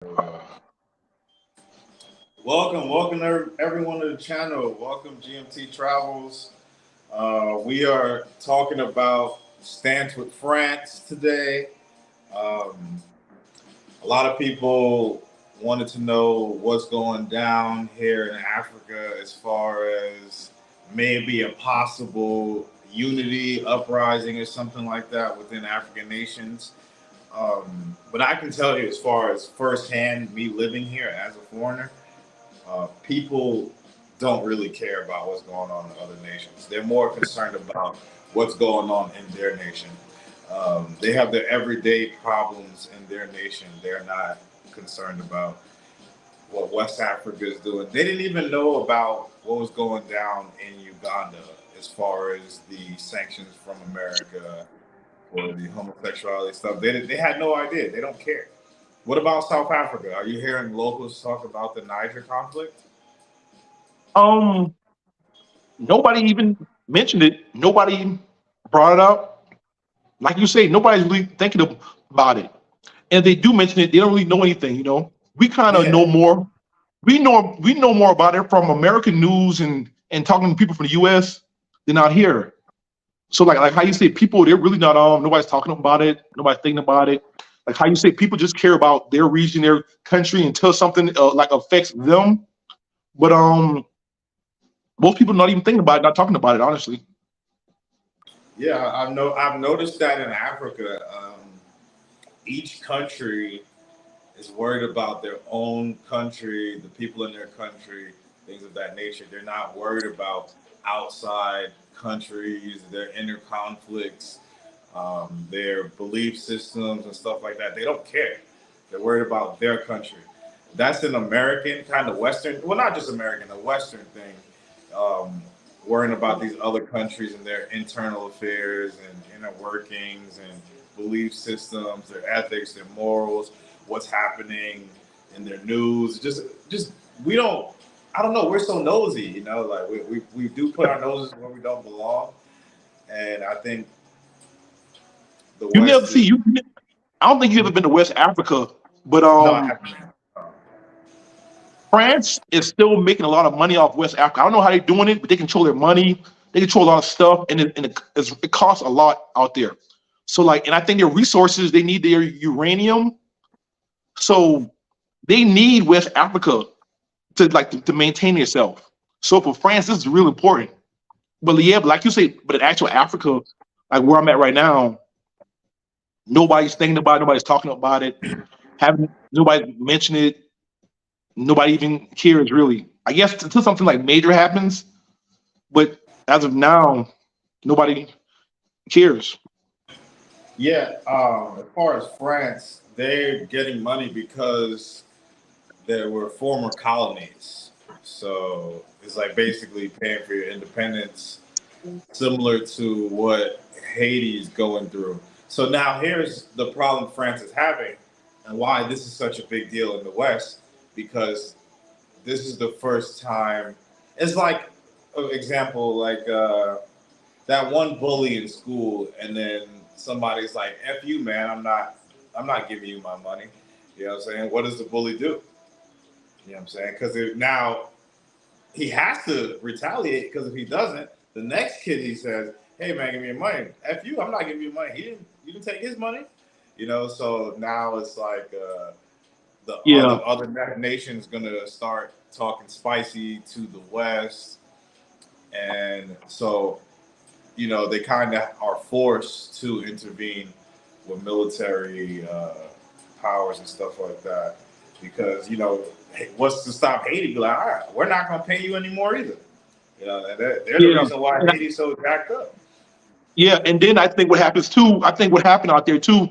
Welcome everyone to the channel. Welcome GMT Travels. We are talking about stance with France today. A lot of people wanted to know what's going down here in Africa as far as maybe a possible unity uprising or something like that within African nations. But I can tell you, as far as firsthand, me living here as a foreigner, people don't really care about what's going on in other nations. They're more concerned about what's going on in their nation. They have their everyday problems in their nation. They're not concerned about what West Africa is doing. They didn't even know about what was going down in Uganda as far as the sanctions from America for the homosexuality stuff. They had no idea. They don't care. What about South Africa? Are you hearing locals talk about the Niger conflict? Um, Nobody even mentioned it. Nobody brought it up. Like you say, nobody's really thinking about it. And if they do mention it, they don't really know anything. We kind of know Yeah, more. We know more about it from American news and talking to people from the U.S. than out here. So like how you say, people they're really not nobody's talking about it. Nobody's thinking about it. Like how you say, people just care about their region, their country until something like affects them. But most people not even thinking about it, not talking about it. Honestly. yeah. I've noticed that in Africa, each country is worried about their own country, the people in their country, things of that nature. They're not worried about outside countries, their inner conflicts, their belief systems, and stuff like that. They don't care. They're worried about their country. That's an American kind of Western, well, not just American, a Western thing. Um, Worrying about these other countries and their internal affairs and inner workings and belief systems, their ethics, their morals, what's happening in their news. Just we don't. I don't know. We're so nosy, Like we do put our noses where we don't belong, and I think the You never West see is you. I don't think you've ever been to West Africa, but no. I haven't. France is still making a lot of money off West Africa. I don't know how they're doing it, but they control their money. They control a lot of stuff, and it costs a lot out there. So and I think their resources, they need their uranium, so they need West Africa to maintain itself. So for France, this is really important. But yeah, but like you say, but in actual Africa, like where I'm at right now, nobody's thinking about it, nobody's talking about it, haven't nobody mentioned it, nobody even cares really. I guess until something like major happens, but as of now, nobody cares. Yeah. As far as France, they're getting money because there were former colonies. So it's like basically paying for your independence, similar to what Haiti is going through. So now here's the problem France is having and why this is such a big deal in the West, because this is the first time. It's like, for example, like that one bully in school, and then somebody's like, "F you, man! I'm not giving you my money." You know what I'm saying? What does the bully do? You know what I'm saying? Because now he has to retaliate, because if he doesn't, the next kid he says, "Hey man, give me your money." F you, I'm not giving you money. You didn't take his money. So now it's like the Yeah, other nations gonna start talking spicy to the West, and so they kind of are forced to intervene with military powers and stuff like that, because what's to stop Haiti? Be like, all right, we're not gonna pay you anymore either. And they're the yeah, reason why and Haiti's so jacked up. yeah. And then I think what happens too. I think what happened out there too.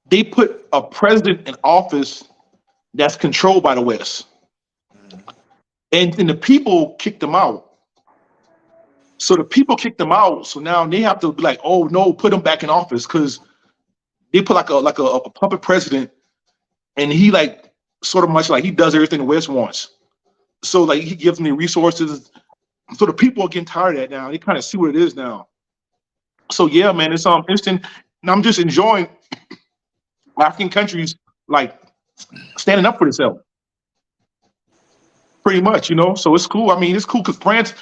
They put a president in office that's controlled by the West, Mhm. and the people kicked them out. So the people kicked them out. So now they have to be like, oh no, put him back in office because they put like a puppet president, and he like sort of much like he does everything the West wants. So like he gives them the resources. So the people are getting tired of that now. They kind of see what it is now. So yeah, man, it's interesting. And I'm just enjoying African countries like standing up for themselves, pretty much, you know. So it's cool. I mean, it's cool because France,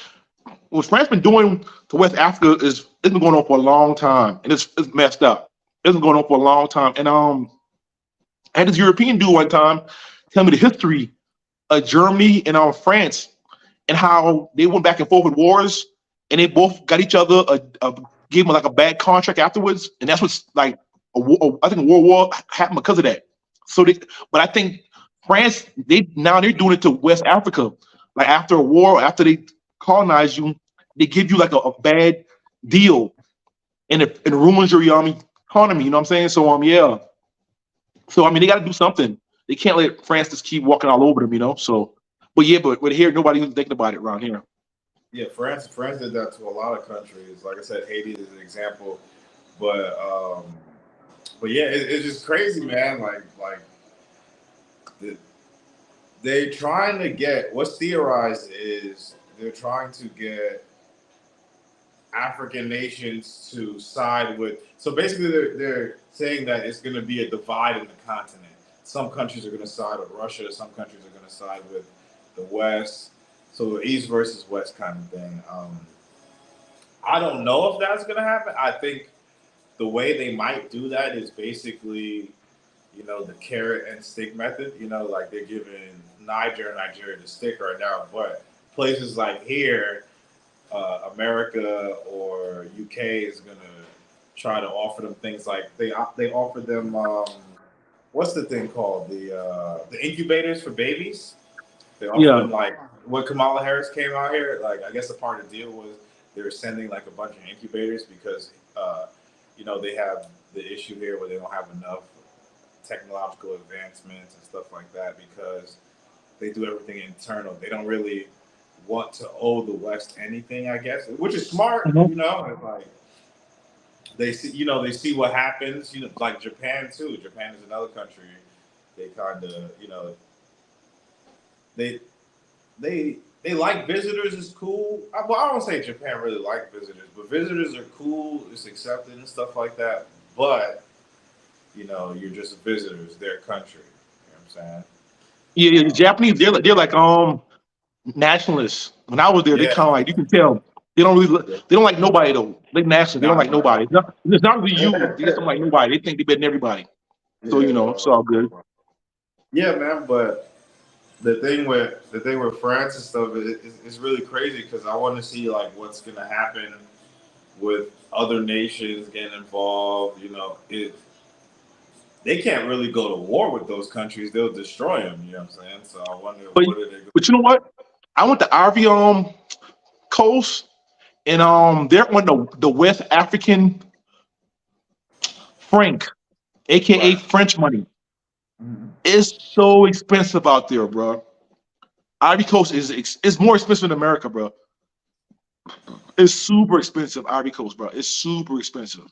what France been doing to West Africa is it's been going on for a long time, and it's messed up. It's been going on for a long time, and I had this European dude one time tell me the history of Germany and France and how they went back and forth with wars, and they both got each other gave them like a bad contract afterwards, and that's what's like I think a world war happened because of that. So, but I think France they're doing it to West Africa, like after a war, after they colonize you, they give you like a bad deal, and it ruins your economy. You know what I'm saying? So yeah. So I mean, they got to do something. They can't let France just keep walking all over them, you know. So, but yeah, but here nobody even thinking about it around here. Yeah, France did that to a lot of countries. Like I said, Haiti is an example, but yeah, it's just crazy, man. Like the, they trying to get what's theorized is they're trying to get African nations to side with. So basically, they're saying that it's going to be a divide in the continent. Some countries are going to side with Russia. Some countries are going to side with the West. So East versus West kind of thing. I don't know if that's going to happen. I think the way they might do that is basically, the carrot and stick method. Like they're giving Nigeria the stick right now, but places like here, America or UK is gonna try to offer them things like they offer them what's the thing called the incubators for babies. They offer Yeah. them like when Kamala Harris came out here. Like I guess a part of the deal was they were sending like a bunch of incubators because they have the issue here where they don't have enough technological advancements and stuff like that because they do everything internal. They don't really want to owe the West anything, I guess, which is smart. Mhm. It's like they see what happens. Like Japan too. Japan is another country. They kind of, they they like visitors. Is cool. Well, I don't say Japan really like visitors, but visitors are cool. It's accepted and stuff like that. But you're just visitors. Their country. You know what I'm saying? Yeah, yeah. The Japanese, they're like nationalists. When I was there, they Yeah. kind of like you can tell they don't like nobody though. They nationalists. They don't Nah, like nah. nobody. It's not really you. They just don't like nobody. They think they better than everybody. So Yeah. it's all good. Yeah, man. But the thing with France and stuff is really crazy because I want to see like what's gonna happen with other nations getting involved. They can't really go to war with those countries; they'll destroy them. You know what I'm saying? So I wonder But what are they going. but you know what? I went to Ivory coast, and they're on the West African franc, aka Right. French money. Mhm. It's so expensive out there, bro. Ivory Coast is more expensive than America, bro. It's super expensive, Ivory Coast, bro. It's super expensive.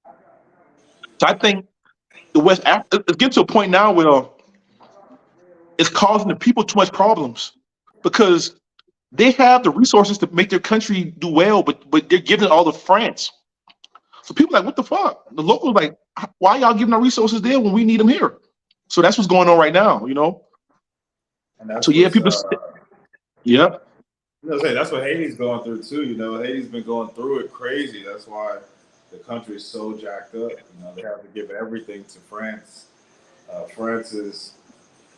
So I think it's getting to a point now where it's causing the people too much problems because they have the resources to make their country do well, but they're giving it all to France. So people are like, what the fuck? The locals like, why y'all giving our resources there when we need them here? So that's what's going on right now, you know. And that's So yeah, what's yeah, say that's what Haiti's going through too. Haiti's been going through it crazy. That's why the country is so jacked up. They have to give everything to France. France is,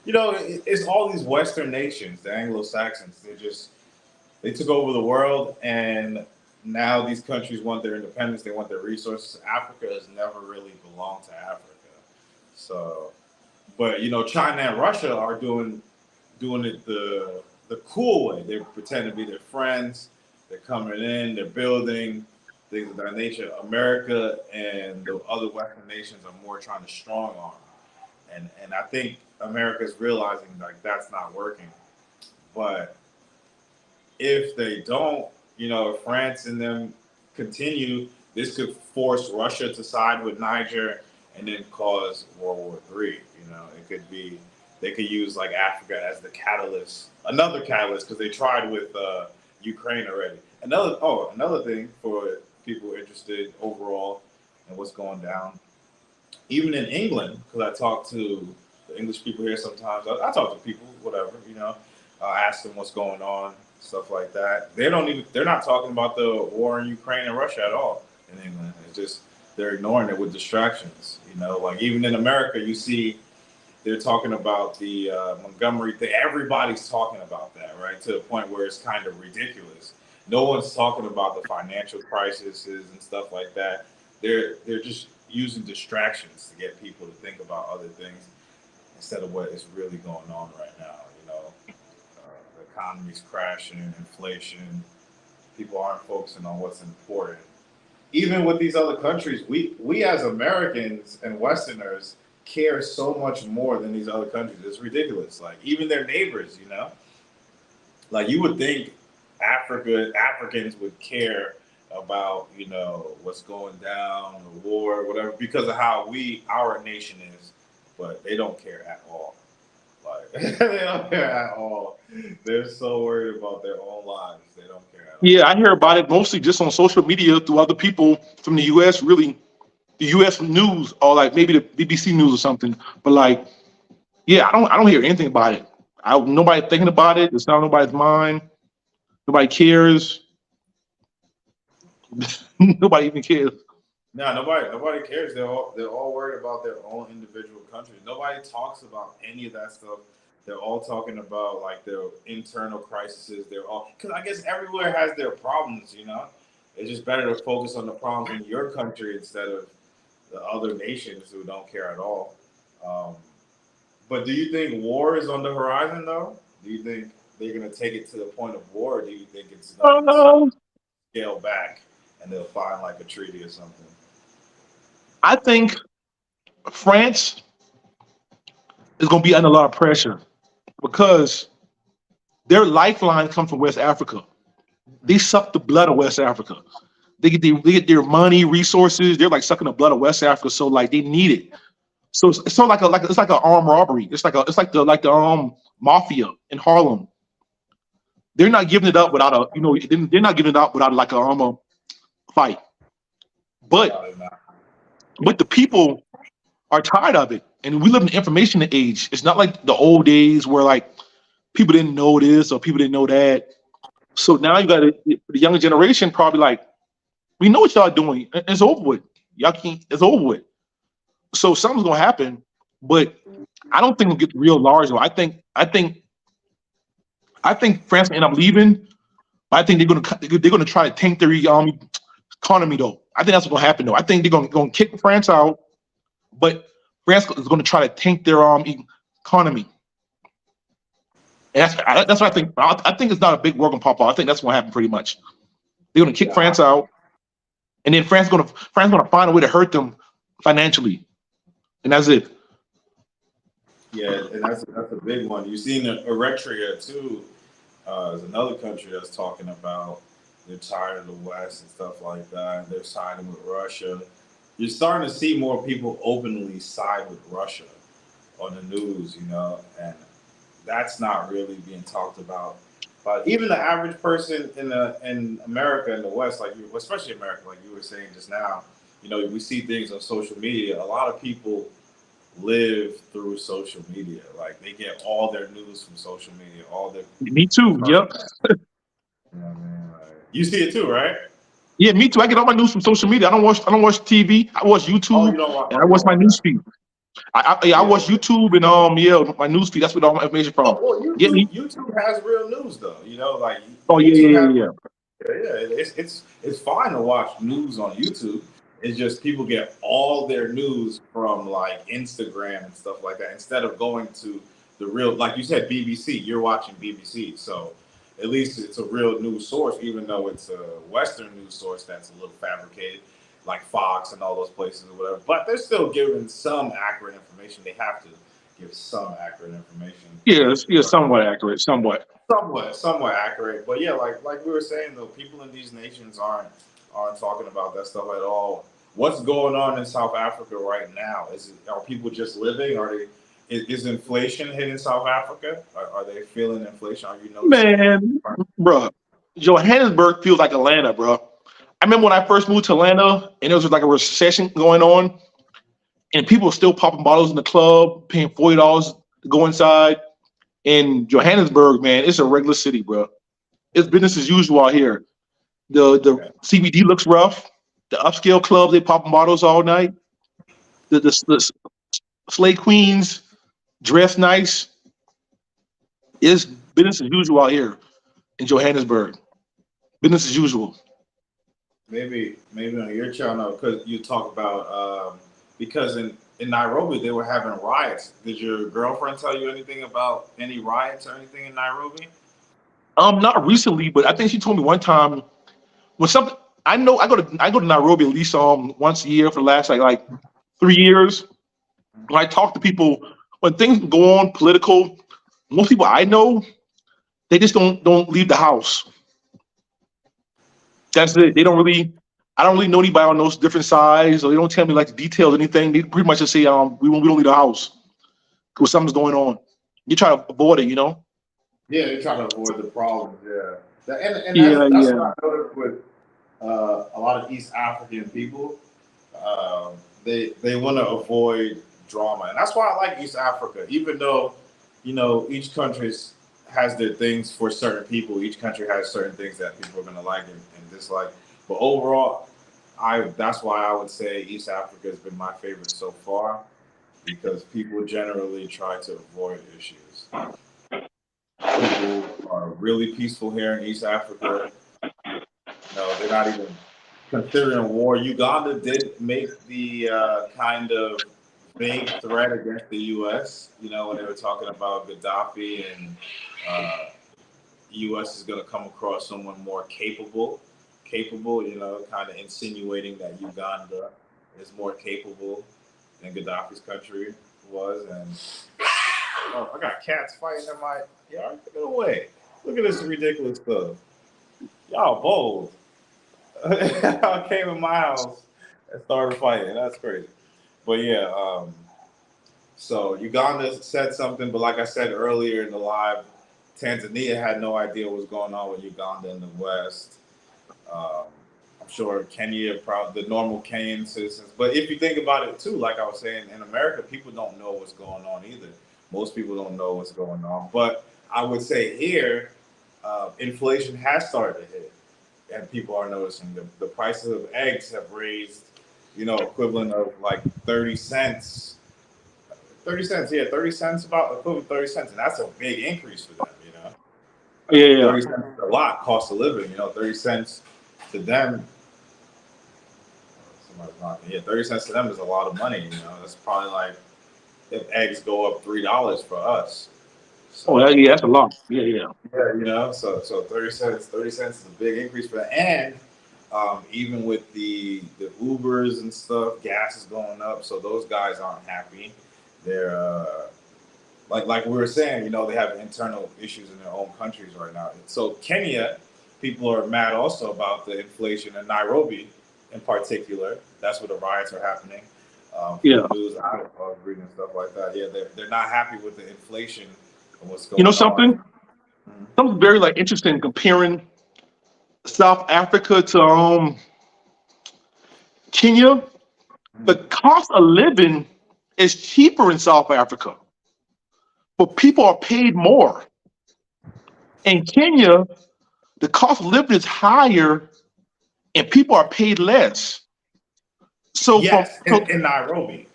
it's all these Western nations, the Anglo Saxons. They took over the world, and now these countries want their independence. They want their resources. Africa has never really belonged to Africa. So, but China and Russia are doing it the cool way. They pretend to be their friends. They're coming in. They're building things of that nature. America and the other Western nations are more trying to strong arm, and I think America's realizing like that's not working. But if they don't, if France and them continue, this could force Russia to side with Niger and then cause World War III. It could be they could use like Africa as the catalyst, another catalyst because they tried with Ukraine already. Another thing for people interested overall in what's going down, even in England, because I talked to the English people here sometimes. I talk to people, whatever, ask them what's going on, stuff like that. They're not talking about the war in Ukraine and Russia at all in England. It's just they're ignoring it with distractions. Like even in America, you see they're talking about the Montgomery thing. Everybody's talking about that, right? To the point where it's kind of ridiculous. No one's talking about the financial crises and stuff like that. They're just using distractions to get people to think about other things instead of what is really going on right now. The economy's crashing, inflation. People aren't focusing on what's important. Even with these other countries, we as Americans and Westerners care so much more than these other countries. It's ridiculous. Like even their neighbors. Like you would think Africans would care about, what's going down, the war, whatever, because of how our nation is, but they don't care at all. Like they don't care at all. They're so worried about their own lives. They don't care at all. Yeah, I hear about it mostly just on social media through other people from the U.S. Really, the U.S. news or like maybe the BBC news or something. But like, yeah, I don't hear anything about it. Nobody thinking about it. It's not on nobody's mind. Nobody cares. Nobody even cares. No, nobody cares. They're all worried about their own individual countries. Nobody talks about any of that stuff. They're all talking about like their internal crises. They're all because I guess everywhere has their problems. It's just better to focus on the problems in your country instead of the other nations who don't care at all. Um, but do you think war is on the horizon though? Do you think they're gonna take it to the point of war, or do you think it's gonna Um, scale back and they'll find like a treaty or something? I think France is going to be under a lot of pressure because their lifeline comes from West Africa. They suck the blood of West Africa. They get their money, resources. They're like sucking the blood of West Africa. So like they need it. So it's sort of it's like an armed robbery. It's like the mafia in Harlem. They're not giving it up without they're not giving it up without like a fight. But No, they're not. the people are tired of it. And we live in the information age. It's not like the old days where like people didn't know this or people didn't know that. So now you got the younger generation probably like, we know what y'all doing. It's over with. Y'all can't. It's over with. So something's gonna happen, but I don't think it'll get real large. Though. I think France will end up leaving. But I think they're gonna try to tank their economy though. I think that's what's gonna happen though. I think they're gonna kick France out, but France is gonna try to tank their economy. And that's what I think. I think it's not a big war gonna pop off. I think that's gonna happen pretty much. They're gonna kick Yeah, France out, and then France gonna find a way to hurt them financially, and that's it. yeah, and that's a big one. You've seen Eritrea too. Is another country that's talking about they're tired of the West and stuff like that. They're siding with Russia. You're starting to see more people openly side with Russia on the news, and that's not really being talked about. But even the average person in America in the West, like you, especially America, like you were saying just now, we see things on social media. A lot of people live through social media. Like they get all their news from social media, all their Me too. current. Yep. What I mean? Like, you see it too, right? Yeah, me too. I get all my news from social media. I don't watch TV. I watch Oh, you YouTube don't want. and Oh, I you watch don't my want that. news feed. I Yeah. watch YouTube and my news feed. That's where all my information from. Well, Yeah. YouTube has real news though. Like Oh yeah, YouTube yeah, has. yeah, yeah. Yeah, it's fine to watch news on YouTube. It's just people get all their news from like Instagram and stuff like that instead of going to the real, like you said, BBC. You're watching BBC, so at least it's a real news source, even though it's a Western news source that's a little fabricated, like Fox and all those places or whatever. But they're still giving some accurate information. They have to give some accurate information. Yeah, yeah, somewhat accurate, somewhat. Somewhat accurate, but yeah, like we were saying though, people in these nations aren't talking about that stuff at all. What's going on in South Africa right now? Are people just living? Is inflation hitting South Africa? Are they feeling inflation? Are you noticing? Man, bro, Johannesburg feels like Atlanta, bro. I remember when I first moved to Atlanta and there was like a recession going on, and people are still popping bottles in the club, paying $40 to go inside. In Johannesburg, man, it's a regular city, bro. It's business as usual out here. The Okay. CBD looks rough. The upscale clubs, they popping bottles all night. The slay queens dress nice. It's business as usual out here in Johannesburg. Business as usual. Maybe on your channel because you talk about because in Nairobi they were having riots. Did your girlfriend tell you anything about any riots or anything in Nairobi? Not recently, but I think she told me one time when something. I know I go to Nairobi at least once a year for the last like 3 years. When I talk to people, when things go on political, most people I know they just don't leave the house. That's it. They don't really. I don't really know anybody on those different sides, or they don't tell me like the details or anything. They pretty much just say we don't leave the house because something's going on. You try to avoid it, you know. Yeah, they try to avoid the problems. Yeah, and Yeah, that's yeah. what I noticed with a lot of East African people. They want to avoid drama, and that's why I like East Africa. Even though each country has their things for certain people. Each country has certain things that people are going to like and dislike. But overall, I that's why I would say East Africa has been my favorite so far because people generally try to avoid issues. People are really peaceful here in East Africa. No, they're not even considering war. Uganda did make the kind of vague threat against the U.S. When they were talking about Gaddafi and U.S. is going to come across someone more capable. Kind of insinuating that Uganda is more capable than Gaddafi's country was. And oh, I got cats fighting in my yard. Get away! Look at this ridiculous stuff. Y'all bold. I came in my house and started fighting. That's crazy. But yeah, so Uganda said something, but like I said earlier in the live, Tanzania had no idea what was going on with Uganda in the West. Um, I'm sure Kenya, the normal Kenyan citizens. But if you think about it too, like I was saying, in America, people don't know what's going on either. Most people don't know what's going on. But I would say here, inflation has started to hit and people are noticing the prices of eggs have raised, equivalent of like 30 cents. 30 cents, yeah, 30 cents about equivalent 30 cents. And that's a big increase for them. Yeah, yeah. 30 cents is a lot cost of living, 30 cents to them. Somebody's knocking. Yeah, 30 cents to them is a lot of money. That's probably like if eggs go up $3 for us. Oh, So yeah, that's a lot. Yeah, yeah. yeah, so 30 cents is a big increase for that. And even with the Ubers and stuff, gas is going up, so those guys aren't happy. They're like we were saying, they have internal issues in their own countries right now. So Kenya, people are mad also about the inflation in Nairobi, in particular. That's where the riots are happening. From Yeah. the news I was reading and stuff like that. Yeah, they're not happy with the inflation and what's You know going on. something? Something very like interesting comparing South Africa to Kenya. The Mhm. cost of living is cheaper in South Africa, but people are paid more. In Kenya, the cost of living is higher and people are paid less. So from Yes, so in Nairobi.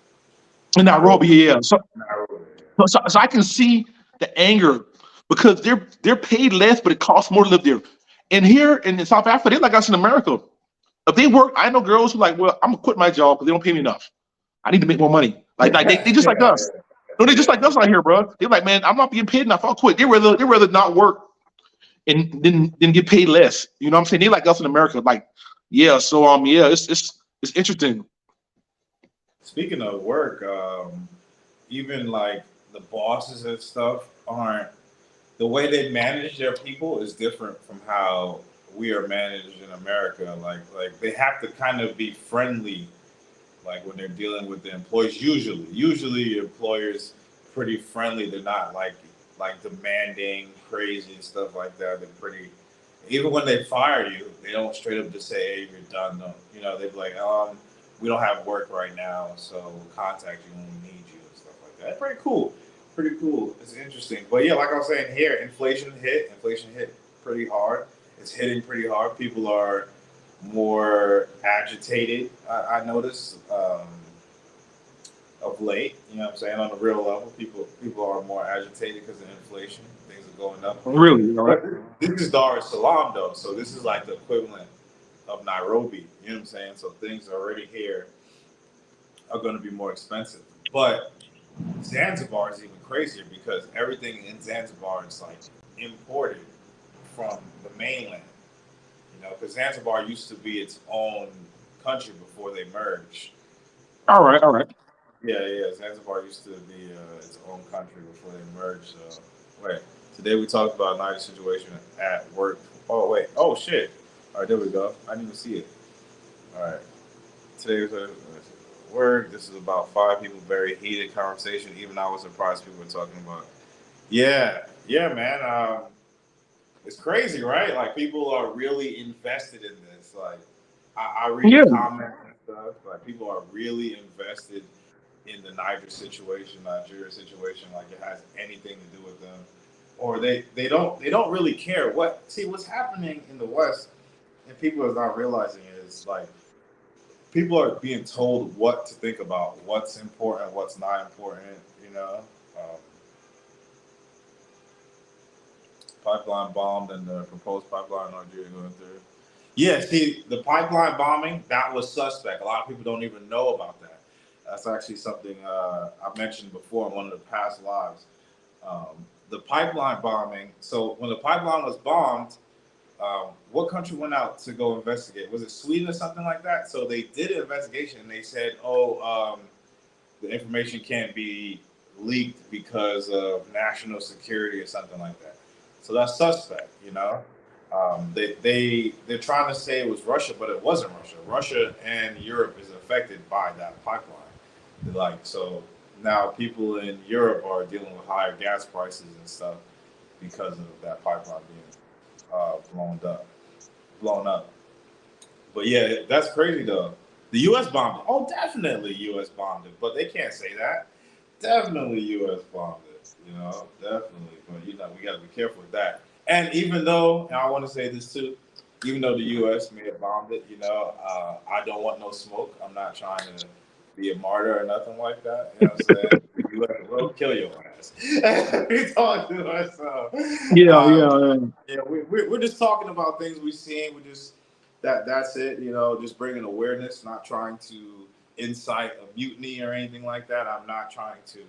in Nairobi, Nairobi. yeah. So, Nairobi. so I can see the anger because they're paid less, but it costs more to live there. And here in South Africa, they're like us in America. If they work, I know girls who like, well, I'm gonna quit my job because they don't pay me enough. I need to make more money. Like they just like Yeah, us. No, they just like us out here, bro. They're like, man, I'm not being paid enough. I'll quit. They rather not work and then get paid less. You know what I'm saying? They like us in America. Like, yeah. So yeah, it's interesting. speaking of work, even like the bosses and stuff aren't the way they manage their people is different from how we are managed in America. Like they have to kind of be friendly, like when they're dealing with the employees. Usually employers pretty friendly. They're not like demanding, crazy and stuff like that. They're pretty. Even when they fire you, they don't straight up just say, "Hey, you're done." No, they're like, we don't have work right now, so we'll contact you when we need you and stuff like that. Pretty cool. Pretty cool. It's interesting. But yeah, like I was saying here, inflation hit pretty hard. It's hitting pretty hard. People are more agitated, I notice, of late. You know what I'm saying? On a real level, people are more agitated because of inflation. Things are going up. Really, all right. But this is Dar es Salaam though, so this is like the equivalent of Nairobi. You know what I'm saying? So things already here are going to be more expensive. But Zanzibar is even crazier because everything in Zanzibar is like imported from the mainland. You know, because Zanzibar used to be its own country before they merged. All right, all right. Yeah, yeah. Zanzibar used to be its own country before they merged. So, wait. Today we talked about a nice situation at work. Oh wait. Oh shit. All right, there we go. I didn't even see it. All right. Today was a work. This is about five people. Very heated conversation. Even I was surprised people were talking about. Yeah, yeah, man. It's crazy, right? Like people are really invested in this. Like I read the Yeah. comments and stuff. Like people are really invested in the Nigeria situation, like it has anything to do with them, or they don't really care. What's happening in the West, and people are not realizing it is like people are being told what to think about, what's important, what's not important. You know, um, pipeline bombed and the proposed pipeline in Nigeria going through. Yeah, see, the pipeline bombing, that was suspect. A lot of people don't even know about that. That's actually something I mentioned before in one of the past lives. The pipeline bombing. So when the pipeline was bombed, what country went out to go investigate? Was it Sweden or something like that? So they did an investigation and they said, oh, the information can't be leaked because of national security or something like that. So that's suspect, you know. They're trying to say it was Russia, but it wasn't Russia. Russia and Europe is affected by that pipeline. Like so now, people in Europe are dealing with higher gas prices and stuff because of that pipeline being blown up. But yeah, that's crazy though. The U.S. bombed it. Oh, definitely U.S. bombed it, but they can't say that. Definitely U.S. bombed it. You know, definitely. But you know, we got to be careful with that. And even though, and I want to say this too, even though the U.S. may have bombed it, you know, I don't want no smoke. I'm not trying to be a martyr or nothing like that. You know what I'm saying? The U.S. will kill your ass. We talk to us. So, Yeah, um, yeah, yeah, we're just talking about things we've seen. We just that's it. You know, just bringing awareness, not trying to incite a mutiny or anything like that. I'm not trying to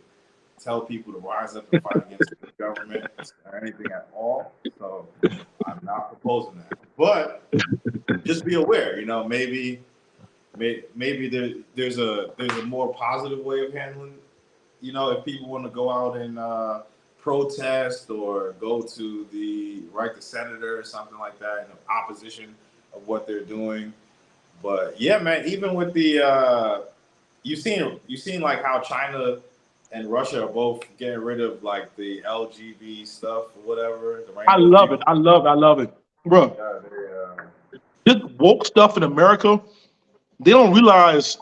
tell people to rise up and fight against the government or anything at all. So I'm not proposing that. But just be aware. You know, maybe there's a more positive way of handling. You know, if people want to go out and protest or go to the write the senator or something like that in opposition of what they're doing. But yeah, man, even with the you've seen like how China and Russia are both getting rid of like the LGBT stuff or whatever, the I rainbow love it. people. I love it. I love it, bro. Yeah, they, This woke stuff in America, they don't realize.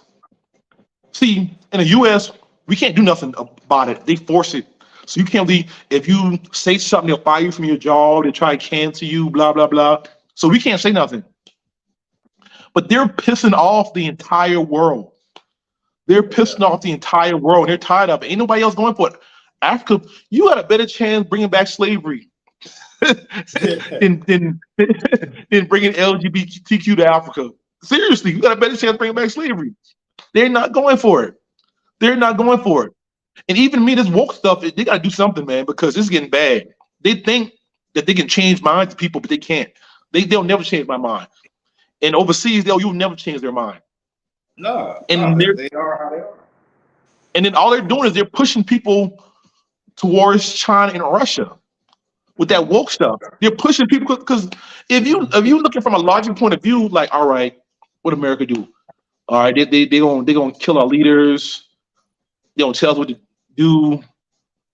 See, in the U.S., we can't do nothing about it. They force it. So you can't leave. If you say something, they'll fire you from your job. They try to cancel you, blah, blah, blah. So we can't say nothing. But they're pissing off the entire world. They're pissing off the entire world. They're tired of it. Ain't nobody else going for it. Africa, you had a better chance bringing back slavery yeah. than than bringing LGBTQ to Africa. Seriously, you got a better chance bringing back slavery. They're not going for it. They're not going for it. And even me, this woke stuff, they got to do something, man, because it's getting bad. They think that they can change minds of people, but they can't. They'll never change my mind. And overseas, you'll never change their mind. No, no, And they're they are how they are. and then all they're doing is they're pushing people towards China and Russia with that woke stuff. They're pushing people because if you looking from a logical point of view, like, all right, what America do? All right, they gonna kill our leaders. They don't tell us what to do.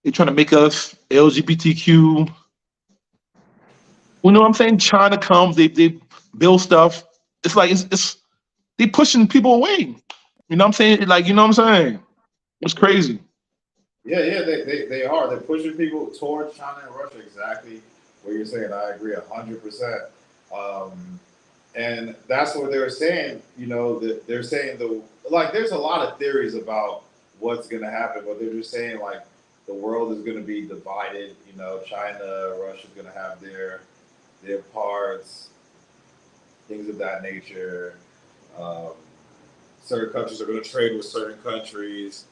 They're trying to make us LGBTQ. You know what I'm saying? China comes, they build stuff. It's like it's they pushing people away. You know what I'm saying? Like, you know what I'm saying? It's crazy. Yeah, they are. They're pushing people towards China and Russia. Exactly what you're saying. I agree 100%. Um, and that's what they were saying. You know, that they're saying there's a lot of theories about what's going to happen, but they're just saying like the world is going to be divided. You know, China, Russia's going to have their parts, things of that nature. Um, certain countries are going to trade with certain countries.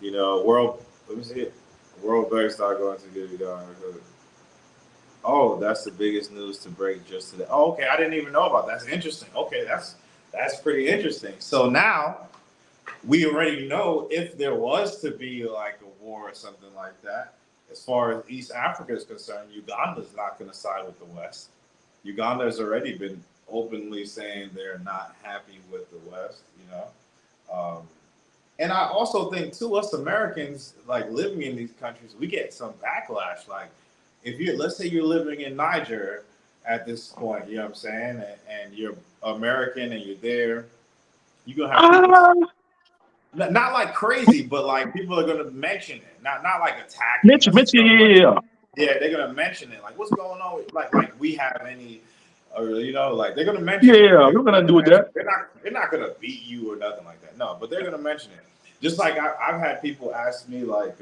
You know, world. Let me see it. World Bank start going to give you down. Oh, that's the biggest news to break just today. Oh, okay. I didn't even know about that. That's interesting. Okay, that's pretty interesting. So now we already know if there was to be like a war or something like that. As far as East Africa is concerned, Uganda's not going to side with the West. Uganda has already been openly saying they're not happy with the West. You know, and I also think too, us Americans like living in these countries, we get some backlash. Like if you let's say you're living in Niger at this point, you know what I'm saying, and you're American and you're there, you're gonna have people Ah, not like crazy, but like people are gonna mention it, not like attacking mention, us and mention, stuff, yeah, but yeah, yeah. yeah, they're gonna mention it. Like what's going on? Like we have any, or you know, like they're gonna mention it. Yeah, They're we're gonna gonna do with mention. that. They're not gonna beat you or nothing like that. No, but they're gonna mention it. Just like I've had people ask me, like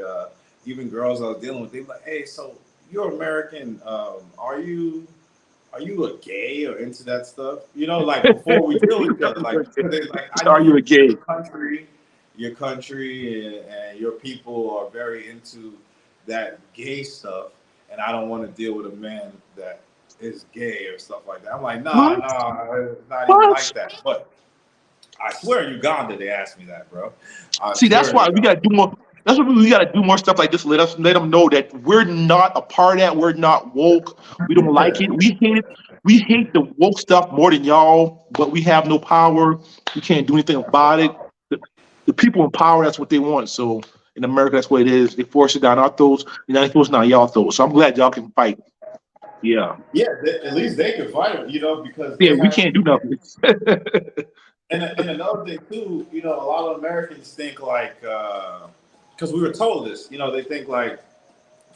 even girls I was dealing with, they were like, "Hey, so you're American? Are you a gay or into that stuff? You know, like before we deal with each other, like they like I know Are you a gay? your country and your people are very into that gay stuff, and I don't want to deal with a man that is gay or stuff like that. I'm like, nah, What? nah, it's not even What? like that. But I swear in Uganda they asked me that, bro. I See, that's swear in why we Uganda. gotta do more. That's what we gotta do more stuff like this. Let them know that we're not a part of that. We're not woke. We don't like it. We hate it. We hate the woke stuff more than y'all, but we have no power. We can't do anything about it. The people in power, that's what they want. So in America, that's what it is. They force it down our throats. United States, not y'all throats. So I'm glad y'all can fight. Yeah. Yeah, at least they can fight it, you know, because Yeah, they we have. can't do nothing. And another thing too, you know, a lot of Americans think like, because we were told this, you know, they think like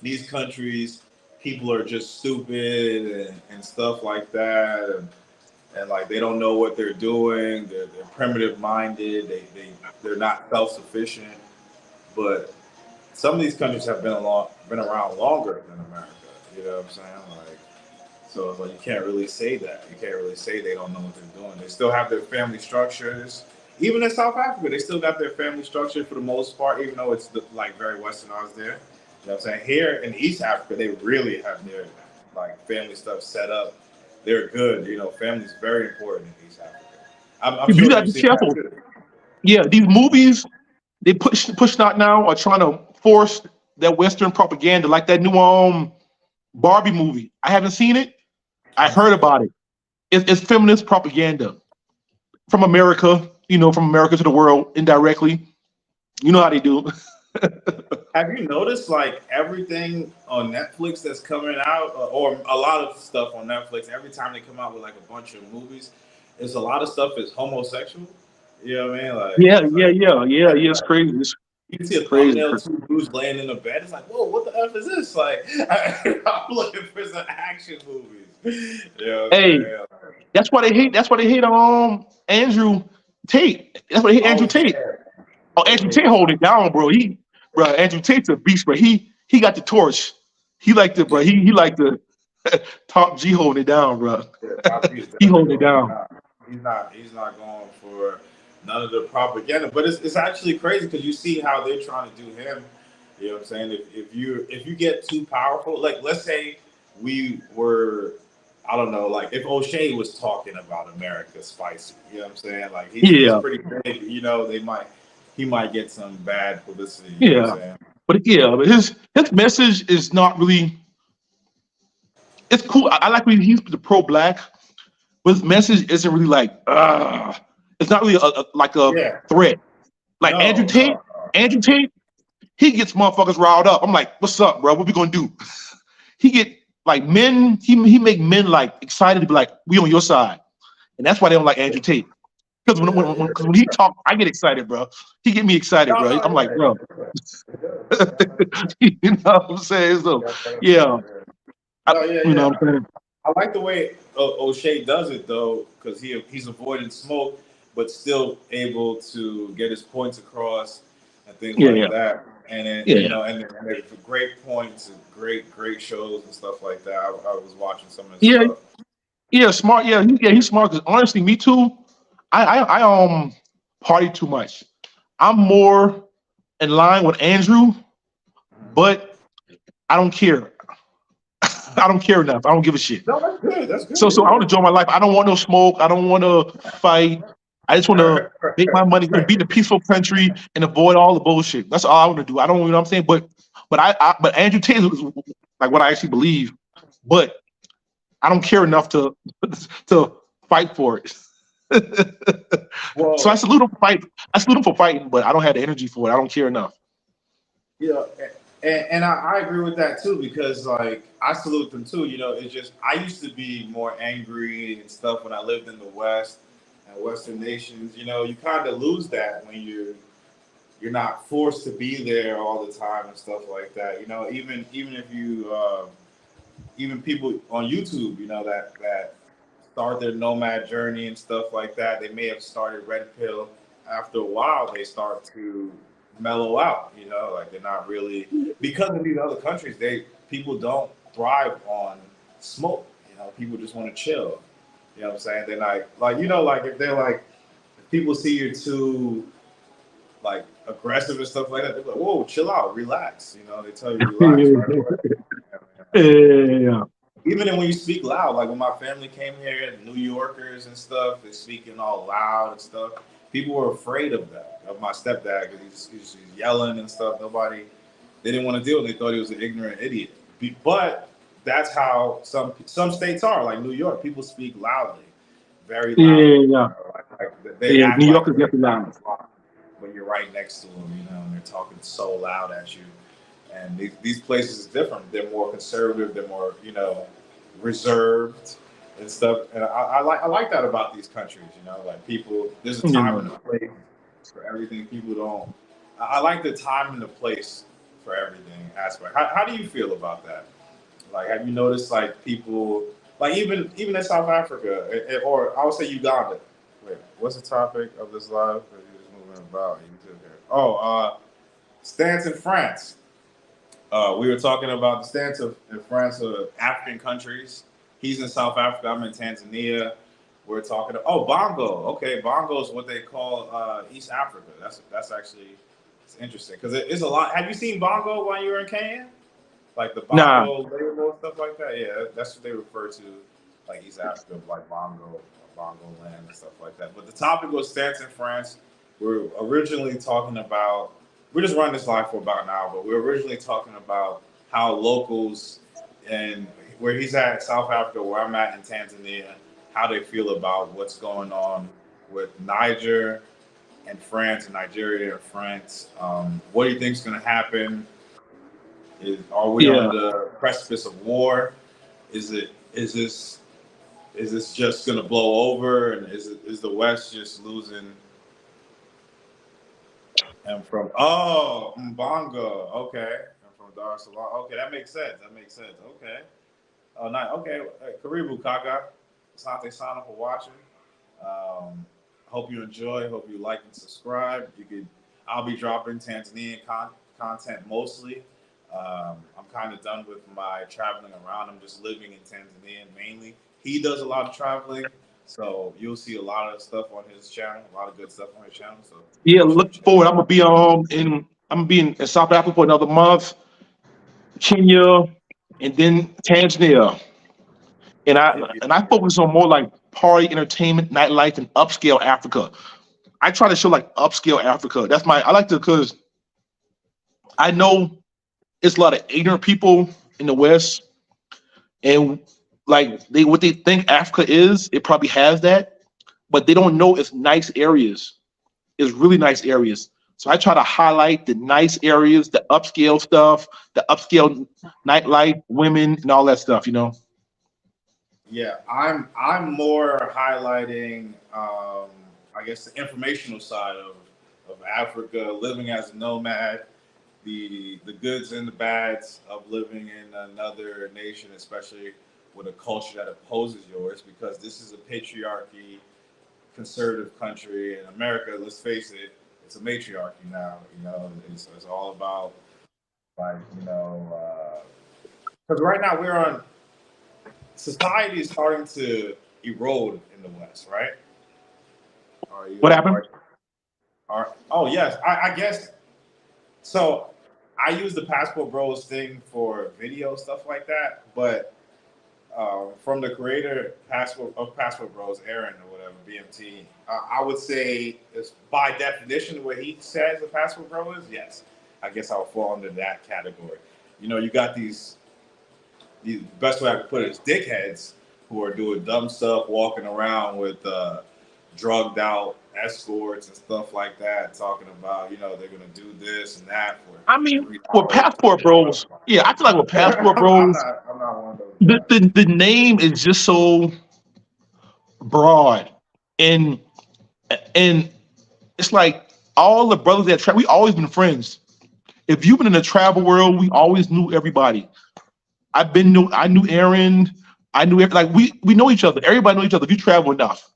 these countries, people are just stupid and stuff like that, and like they don't know what they're doing. They're primitive minded. They're not self sufficient. But some of these countries have been around longer than America. You know what I'm saying? Like, so it's like you can't really say that. You can't really say they don't know what they're doing. They still have their family structures. Even in South Africa, they still got their family structure for the most part, even though it's like very westernized there. You know what I'm saying? Here in East Africa, they really have their like family stuff set up. They're good. You know, family's very important in East Africa. I'm You sure gotta you've be seen that careful. too. Yeah, these movies they push out now are trying to force that Western propaganda, like that new Barbie movie. I haven't seen it. I I've seen heard it. about it. It's feminist propaganda from America. You know, from America to the world indirectly. You know how they do. Have you noticed like everything on Netflix that's coming out, or a lot of stuff on Netflix? Every time they come out with like a bunch of movies, it's a lot of stuff is homosexual. You know what I mean? Like Yeah, it's yeah, like, yeah, yeah, yeah. It's like crazy. It's you can see a crazy. thumbnail, two dudes laying in a bed. It's like, whoa, what the f is this? Like I'm looking for some action movies. You know what I'm Hey, saying? that's why they hate. That's why they hate Andrew Tate. That's why they hate Andrew Oh Tate. yeah, Oh, they Andrew hate Tate him. holding it down, bro. Bro, Andrew Tate's a beast, bro. He got the torch. He like the, bro. Yeah, He like the top G holding it down, bro. yeah, Top G is He definitely holding it holding it down. down. He's not going for none of the propaganda. But it's actually crazy because you see how they're trying to do him. You know what I'm saying? If you get too powerful, like let's say we were, I don't know, like if O'Shea was talking about America spicy, you know what I'm saying? Like he's Yeah, pretty big, you know, he might get some bad publicity, you know what I'm yeah. saying? But his message is not really. It's cool. I like when he's the pro black, but his message isn't really like. It's not really like a Yeah. threat. Like No, no, no. Andrew Tate, he gets motherfuckers riled up. I'm like, what's up, bro? What we gonna do? He get like men. He make men like excited to be like, we on your side, and that's why they don't like Andrew Tate. Because Yeah, cause when he talk, I get excited, bro. He get me excited, no, bro. I'm no, like, bro, yeah, it does. you know what I'm saying? So, yeah, I, No, yeah, you know yeah. what I'm saying? I like the way O'Shea does it though, because he's avoiding smoke, but still able to get his points across and things Yeah, like yeah, that. And then yeah, and they're great points and great shows and stuff like that. I was watching some of his yeah, stuff. yeah. Smart, yeah, he's smart. Because honestly, me too. I party too much. I'm more in line with Andrew, but I don't care. I don't care enough. I don't give a shit. No, that's good. That's So I want to good. enjoy my life. I don't want no smoke. I don't want to fight. I just want to make my money, be in a peaceful country, and avoid all the bullshit. That's all I want to do. I don't, you know what I'm saying? But Andrew Tate is like what I actually believe. But I don't care enough to to fight for it. So I Well, salute him for fight. I salute him for fighting, but I don't have the energy for it. I don't care enough. yeah, and I agree with that too because like I salute them too. It's just I used to be more angry and stuff when I lived in the West and Western nations. You kind of lose that when you're not forced to be there all the time and stuff like that. Even if you even people on YouTube, that start their nomad journey and stuff like that, they may have started red pill. After a while, they start to mellow out. Like they're not really because of these other countries. People don't thrive on smoke. People just want to chill. You know what I'm saying? They're like if they're like if people see you're too like aggressive and stuff like that, they're like, "Whoa, chill out, relax." They tell you relax right away. Yeah, Even when you speak loud, like when my family came here, New Yorkers and stuff, they're speaking all loud and stuff. People were afraid of that, of my stepdad, because he's yelling and stuff. They didn't want to deal with it. They thought he was an ignorant idiot. But that's how some states are, like New York. People speak loudly, very loudly. yeah. Like they Yeah, act New York like is they're definitely loud. when you're right next to them, and they're talking so loud at you. And these places is different. They're more conservative. They're more, reserved and stuff. And I like that about these countries. Like people, there's a time Yeah. and a place for everything. People don't. I like the time and the place for everything aspect. How do you feel about that? Like, have you noticed like people, like even in South Africa, or I would say Uganda. Wait, what's the topic of this live? You just moving about. You took it. Oh, stance in France. We were talking about the stance in France of African countries. He's in South Africa. I'm in Tanzania. We're talking. Oh, Bongo. Okay, Bongo is what they call East Africa. That's actually it's interesting because it's a lot. Have you seen Bongo while you were in Kenya? Like the Nah. Bongo label and stuff like that. Yeah, that's what they refer to, like East Africa, like Bongo land and stuff like that. But the topic was stance in France. We're originally talking about. We're just running this live for about an hour, but we're originally talking about how locals and where he's at, South Africa, where I'm at in Tanzania, how they feel about what's going on with Niger and France and Nigeria and France. What do you think is going to happen? Are we on Yeah. the precipice of war? Is this just going to blow over? And is the West just losing? And from Mbongo, okay, and from Dar es Salaam, okay, that makes sense. Okay, oh, nice. Okay, hey, Karibu Kaka, Asante Sana for watching. Um, hope you enjoy. Hope you like and subscribe. I'll be dropping Tanzanian content mostly. I'm kind of done with my traveling around. I'm just living in Tanzania mainly. He does a lot of traveling, so you'll see a lot of stuff on his channel, a lot of good stuff on his channel. So Yeah, make sure you look check. forward. I'm gonna be in South Africa for another month, Kenya, and then Tanzania. And I Yeah, and I focus on more like party, entertainment, nightlife, and upscale Africa. I try to show like upscale Africa. I like to because I know it's a lot of ignorant people in the West, and like what they think Africa is, it probably has that, but they don't know it's nice areas. It's really nice areas. So I try to highlight the nice areas, the upscale stuff, the upscale nightlife, women, and all that stuff. yeah. I'm more highlighting. I guess the informational side of Africa, living as a nomad, the goods and the bads of living in another nation, especially with a culture that opposes yours, because this is a patriarchy, conservative country. In America, let's face it, it's a matriarchy now. It's all about like because right now we're on society is starting to erode in the West, right? Are What you happened? oh yes, I guess so. I use the Passport Bros thing for video stuff like that, but from the creator Passport Bros, Aaron or whatever, BMT, I would say is by definition what he says a Passport Bro is. Yes, I guess I'll fall under that category. You got the best way I could put it is dickheads who are doing dumb stuff, walking around with drugged out escorts and stuff like that, talking about they're gonna do this and that for I mean, with $3. Passport Bros, yeah, I feel like with Passport I'm Bros, not. I'm not one of those the, guys. the, the name is just so broad. And and it's like all the brothers that travel, we always been friends. If you've been in the travel world, we always knew everybody. I knew Aaron. I knew like we know each other. Everybody know each other if you travel enough.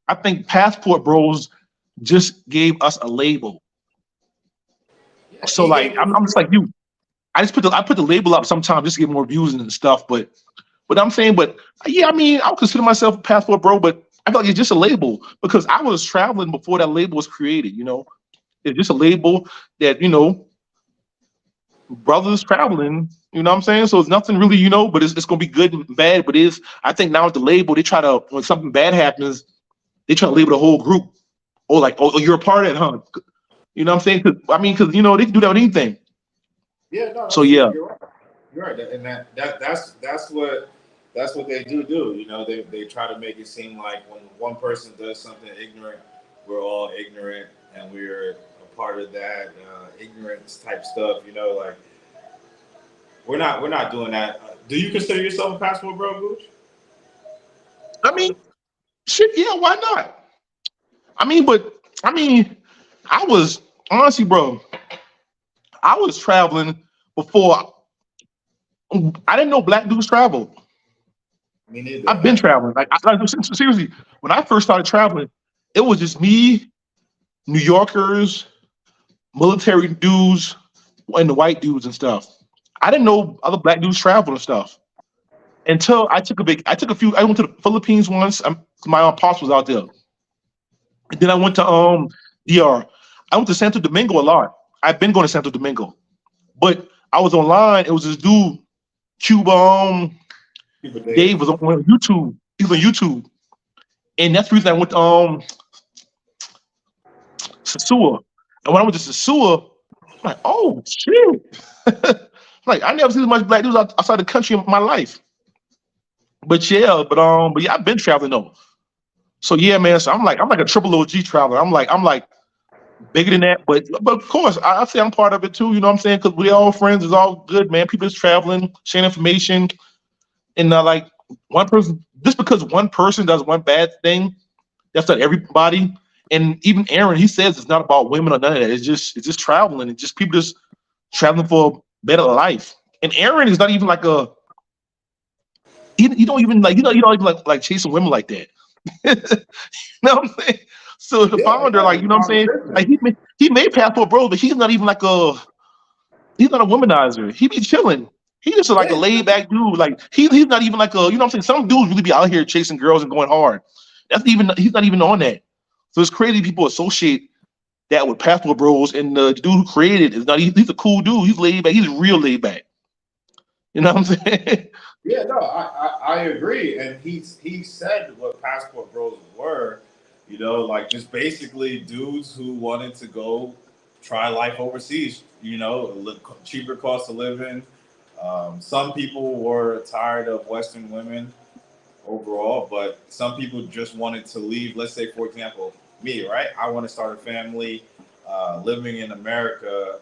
I think Passport Bros just gave us a label. Yeah, So he like gave I'm just like you. I put the label up sometimes just to get more views and stuff. But I'm saying, but yeah, I mean, I'll consider myself a Passport Bro, but I feel like it's just a label because I was traveling before that label was created. It's just a label that brothers traveling. You know what I'm saying? So it's nothing really, but it's gonna be good and bad. But I think now with the label, they try to when something bad happens, they try to label the whole group. Or like, oh, you're a part of it, huh? You know what I'm saying? Because they can do that with anything. Yeah, no, So that's true. yeah, You're right. You're right, and that's what they do. They try to make it seem like when one person does something ignorant, we're all ignorant, and we're a part of that ignorance type stuff. Like we're not doing that. Do you consider yourself a Passport Bro, Gooch? I mean, shit, yeah, why not? I mean, I was honestly, bro, I was traveling before. I didn't know black dudes travel. Me neither. I've been traveling. Seriously, when I first started traveling, it was just me, New Yorkers, military dudes, and the white dudes and stuff. I didn't know other black dudes travel and stuff until I went to the Philippines once. My aunt pops was out there. And then I went to DR. I went to Santo Domingo a lot. I've been going to Santo Domingo, but I was online. It was this dude, Cuba. People, Dave Dave. was on YouTube. He was on YouTube, and that's the reason I went to Sasua. And when I went to Sasua, I'm like, oh shit! Like I never seen as much black dudes outside the country in my life. But yeah, I've been traveling though. So yeah, man. So I'm like a triple OG traveler. I'm like bigger than that. But of course, I say I'm part of it too. You know what I'm saying? Because we all friends. It's all good, man. People just traveling, sharing information, and like one person. Just because one person does one bad thing, that's not everybody. And even Aaron, he says it's not about women or none of that. It's just traveling. It's just people just traveling for a better life. And Aaron is not even like a he don't even like you don't even like chasing women like that. You know what I'm saying? So the Yeah, founder, yeah. like, you It's know what I'm not a saying? Like business. he made Passport Bro, but he's not a womanizer. He be chilling. He's just like a Yeah, laid back dude. Like he's not even like a, you know what I'm saying? Some dudes really be out here chasing girls and going hard. He's not even on that. So it's crazy people associate that with Passport Bros, and the dude who created it is not. He's a cool dude. He's laid back. He's real laid back. You know what I'm saying? yeah. No, I agree. And he said what Passport Bros were. Like just basically dudes who wanted to go try life overseas. Cheaper cost of living. Some people were tired of Western women overall, but some people just wanted to leave. Let's say, for example, me, right? I want to start a family. Living in America,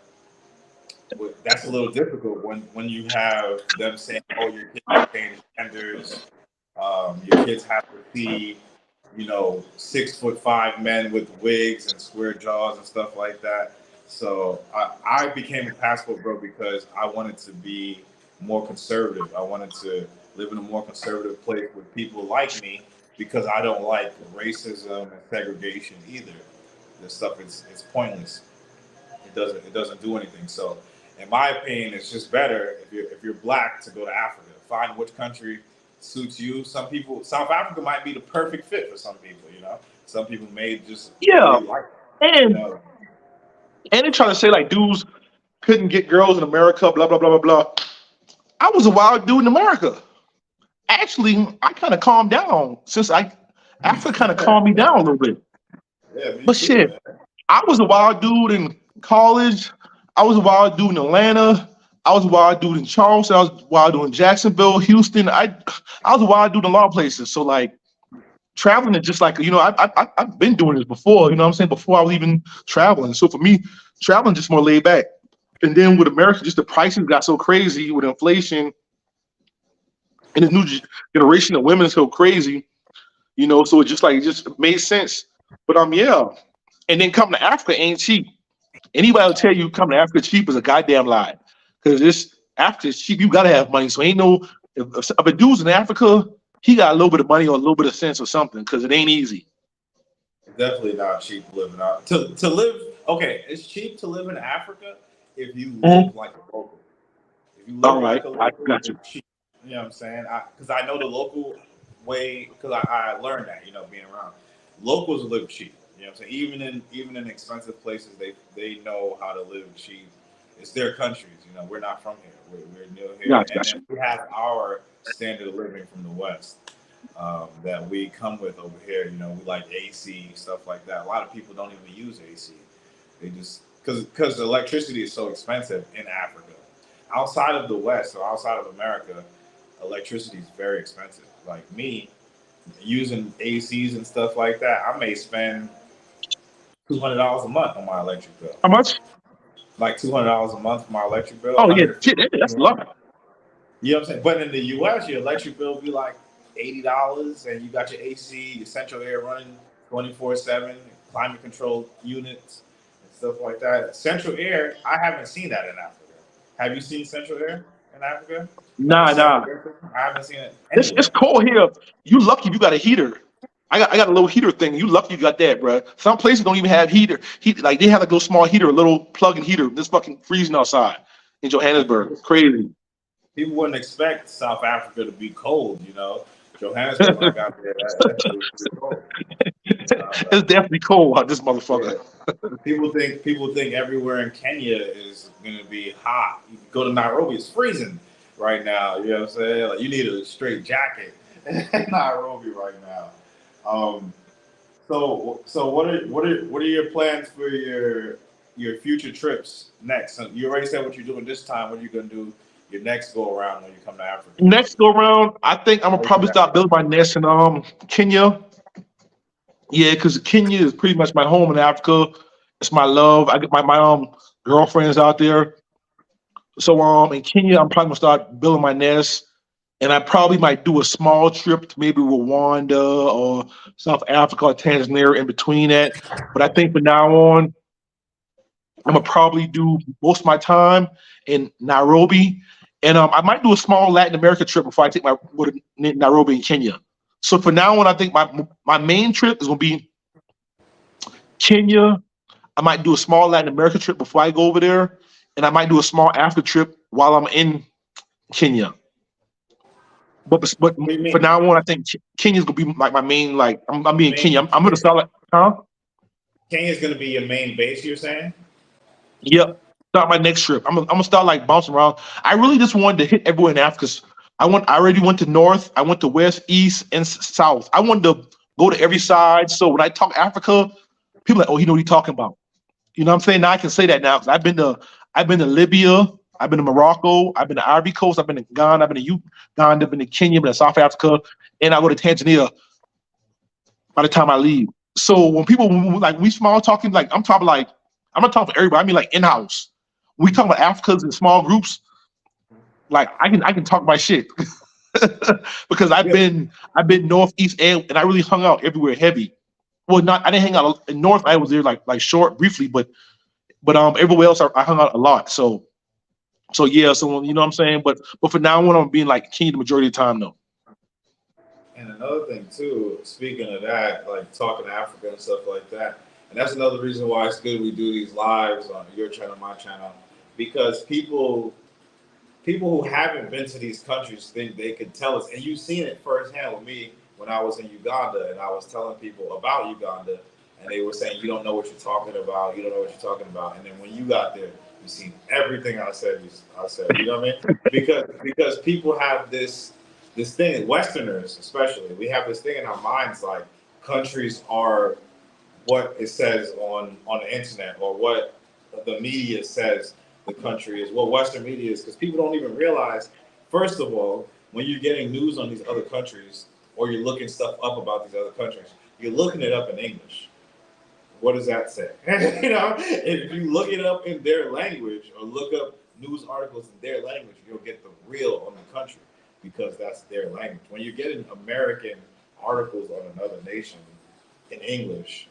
that's a little difficult when you have them saying, "Oh, your kids are changed genders. Your kids have to see, 6'5" men with wigs and square jaws and stuff like that. So I became a passport bro because I wanted to be more conservative. I wanted to live in a more conservative place with people like me because I don't like racism and segregation either. This stuff is it's pointless. It doesn't do anything. So, in my opinion, it's just better if you're black to go to Africa. Find which country suits you. Some people, South Africa might be the perfect fit for some people. Some people may just Yeah, really like it. You and know, they try to say like dudes couldn't get girls in America, blah blah blah blah blah. I was a wild dude in America. Actually, I kind of calmed down since Africa kind of calmed me down a little bit. yeah, me But too, shit, man. I was a wild dude in college. I was a wild dude in Atlanta. I was a wild dude in Charleston. I was a wild dude in Jacksonville, Houston. I was a wild dude in a lot of places. So like traveling is just like I've been doing this before. You know what I'm saying? Before I was even traveling. So for me, traveling just more laid back. And then with America, just the prices got so crazy with inflation and this new generation of women is so crazy. So it just made sense. But yeah. And then coming to Africa ain't cheap. Anybody will tell you coming to Africa cheap is a goddamn lie. Because this Africa is cheap, you gotta have money. So ain't no if a dude's in Africa, he got a little bit of money or a little bit of sense or something, because it ain't easy. It's definitely not cheap living out to live. Okay, it's cheap to live in Africa if you Mhm. live like a local. If you All live right, like a I local, got you. it's cheap. You know what I'm saying? Because I know the local way, because I learned that, being around. Locals live cheap. You know what I'm saying? Even in expensive places, they know how to live cheap. It's their countries. We're not from here. We're new here, Got you, and got then you. we have our standard of living from the West that we come with over here. We like AC stuff like that. A lot of people don't even use AC. They just because the electricity is so expensive in Africa. Outside of the West or outside of America, electricity is very expensive. Like me, using ACs and stuff like that, I may spend $200 a month on my electric bill. How much? Like $200 a month for my electric bill, Oh yeah, 150. shit, that's a lot. You know what I'm saying? But in the US, your electric bill be like $80 and you got your AC, your central air running 24/7, climate control units and stuff like that. Central air, I haven't seen that in Africa. Have you seen central air in Africa? Like a Nah, central nah. air system? I haven't seen it It's anywhere. cold here. You lucky if you got a heater. I got a little heater thing. You lucky you got that, bro. Some places don't even have heater. Like they have like a little small heater, a little plug-in heater. This fucking freezing outside in And Johannesburg. people Crazy. people wouldn't expect South Africa to be cold. Johannesburg, when I got there, it was pretty cold. It's definitely cold out this motherfucker. Yeah. People think everywhere in Kenya is gonna be hot. You can go to Nairobi, it's freezing right now. You know what I'm saying? Like you need a straight jacket in Nairobi right now. Um, so what are your plans for your future trips next? So you already said what you're doing this time. What are you gonna do your next go around when you come to Africa? Next go around, I think I'm gonna Where you probably at? start building my nest in Kenya. Yeah, because Kenya is pretty much my home in Africa. It's my love. I get my girlfriends out there. So in Kenya, I'm probably gonna start building my nest, and I probably might do a small trip to maybe Rwanda or South Africa or Tanzania in between that. But I think from now on, I'm gonna probably do most of my time in Nairobi, and I might do a small Latin America trip before I take my go to Nairobi in Kenya. So for now on, I think my main trip is gonna be Kenya. I might do a small Latin America trip before I go over there, and I might do a small Africa trip while I'm in Kenya. But What do you for mean? now on, I think Kenya's gonna be like my main. Like I'm being Main Kenya. I'm gonna start like, huh? Kenya's gonna be your main base. You're saying? Yep. Start my next trip. I'm gonna start like bouncing around. I really just wanted to hit everywhere in Africa. I already went to north. I went to west, east, and south. I wanted to go to every side. So when I talk Africa, people are like, oh, he know what he's talking about. You know what I'm saying? Now I can say that now because I've been to Libya, I've been to Morocco, I've been to Ivory Coast, I've been to Ghana, I've been to Uganda, I've been to Kenya, I've been to South Africa, and I go to Tanzania by the time I leave. So when people like we small talking, like I'm not talking for everybody. I mean like in house. We talk about Africans in small groups. Like I can talk my shit. because Yeah. I've been northeast and I really hung out everywhere heavy. Well, not I didn't hang out in north. I was there like short briefly, but everywhere else I hung out a lot. So yeah, so you know what I'm saying. But for now on, I'm being like Kenya the majority of the time though. And another thing too, speaking of that, like talking Africa and stuff like that, and that's another reason why it's good we do these lives on your channel, my channel, because people who haven't been to these countries think they can tell us, and you've seen it firsthand with me when I was in Uganda and I was telling people about Uganda, and they were saying you don't know what you're talking about, you don't know what you're talking about, and then when you got there, you seen everything I said. I said, you know what I mean? Because people have this thing, Westerners especially, we have this thing in our minds like countries are what it says on the internet or what the media says the country is, what Western media is, because people don't even realize. First of all, when you're getting news on these other countries or you're looking stuff up about these other countries, you're looking it up in English. What does that say? You know, if you look it up in their language or look up news articles in their language, you'll get the real on the country because that's their language. When you're getting American articles on another nation in English,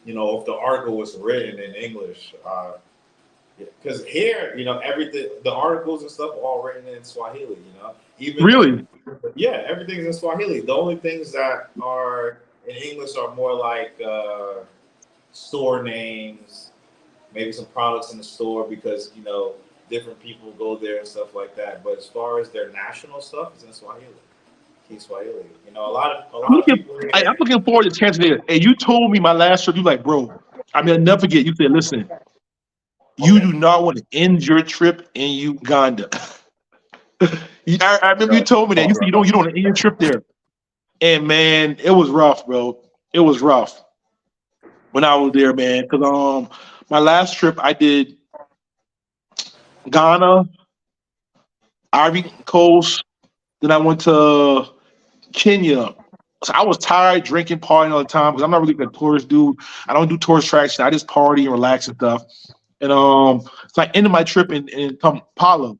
you know, if the article was written in English, because here, you know, everything, the articles and stuff are all written in Swahili, you know, even, Really? yeah, everything's in Swahili. The only things that are in English are more like store names, maybe some products in the store because, you know, different people go there and stuff like that. But as far as their national stuff, it's in Swahili. Swahili. You know, a I'm lot of looking people here. I'm looking forward to Tanzania. And you told me my last trip, you like, bro. I mean, I'll never forget. You said, listen, you Okay. do not want to end your trip in Uganda. I remember you told me that. You said you don't want to end your trip there. And man, it was rough, bro. It was rough when I was there, man. Because my last trip I did Ghana, Ivory Coast. Then I went to Kenya. So I was tired, drinking, partying all the time because I'm not really a tourist dude. I don't do tourist attraction. I just party and relax and stuff. And so I ended my trip in Kampala.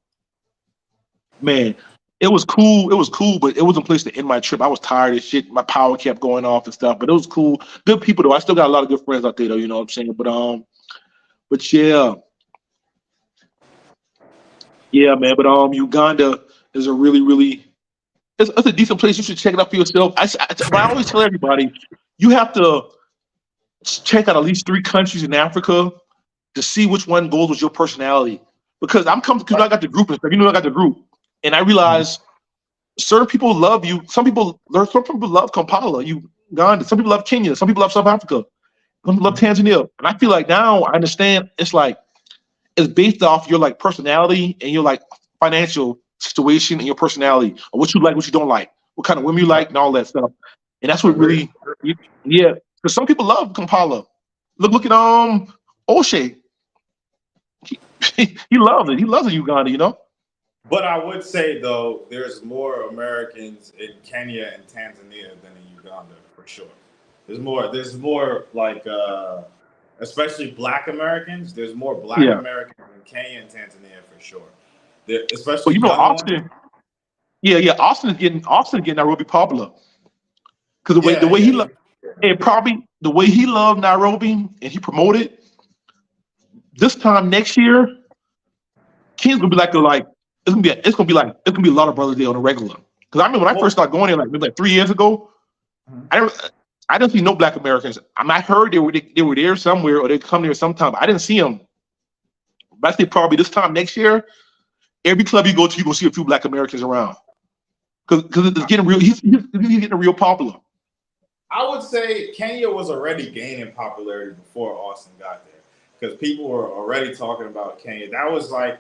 Man, it was cool. It was cool, but it wasn't a place to end my trip. I was tired as shit. My power kept going off and stuff, but it was cool. Good people though. I still got a lot of good friends out there though. You know what I'm saying? But yeah, yeah, man. But Uganda is a really it's a decent place. You should check it out for yourself. But I always tell everybody, you have to check out at least three countries in Africa to see which one goes with your personality. Because I'm coming because I got the group and stuff. You know, I got the group, and I realize certain people love you. Some people love Kampala, Uganda. Some people love Kenya. Some people love South Africa. Some people love Tanzania. And I feel like now I understand it's like it's based off your like personality and your like financial situation and your personality, or what you like, what you don't like, what kind of women you like, and all that stuff. And that's what Agree. really, yeah. Because some people love Kampala. Look at O'Shea. He, he loves it. He loves it, Uganda. You know. But I would say though, there's more Americans in Kenya and Tanzania than in Uganda for sure. There's more like especially Black Americans. There's more Black Yeah. Americans in Kenya and Tanzania for sure. There, especially But you know, young ones. Austin. Yeah, yeah. Austin getting Nairobi popular because the Yeah, way yeah, he yeah. loved and probably the way he loved Nairobi and he promoted this time next year, Ken's gonna be like it's gonna be a lot of brothers there on a regular. Because I remember when I first Well, started going there like maybe like 3 years ago, mhm. I didn't see no Black Americans. I heard they were there somewhere or they come there sometime. But I didn't see them. But I think probably this time next year, every club you go to, you gonna see a few Black Americans around because it's getting real. He's getting real popular. I would say Kenya was already gaining popularity before Austin got there because people were already talking about Kenya. That was like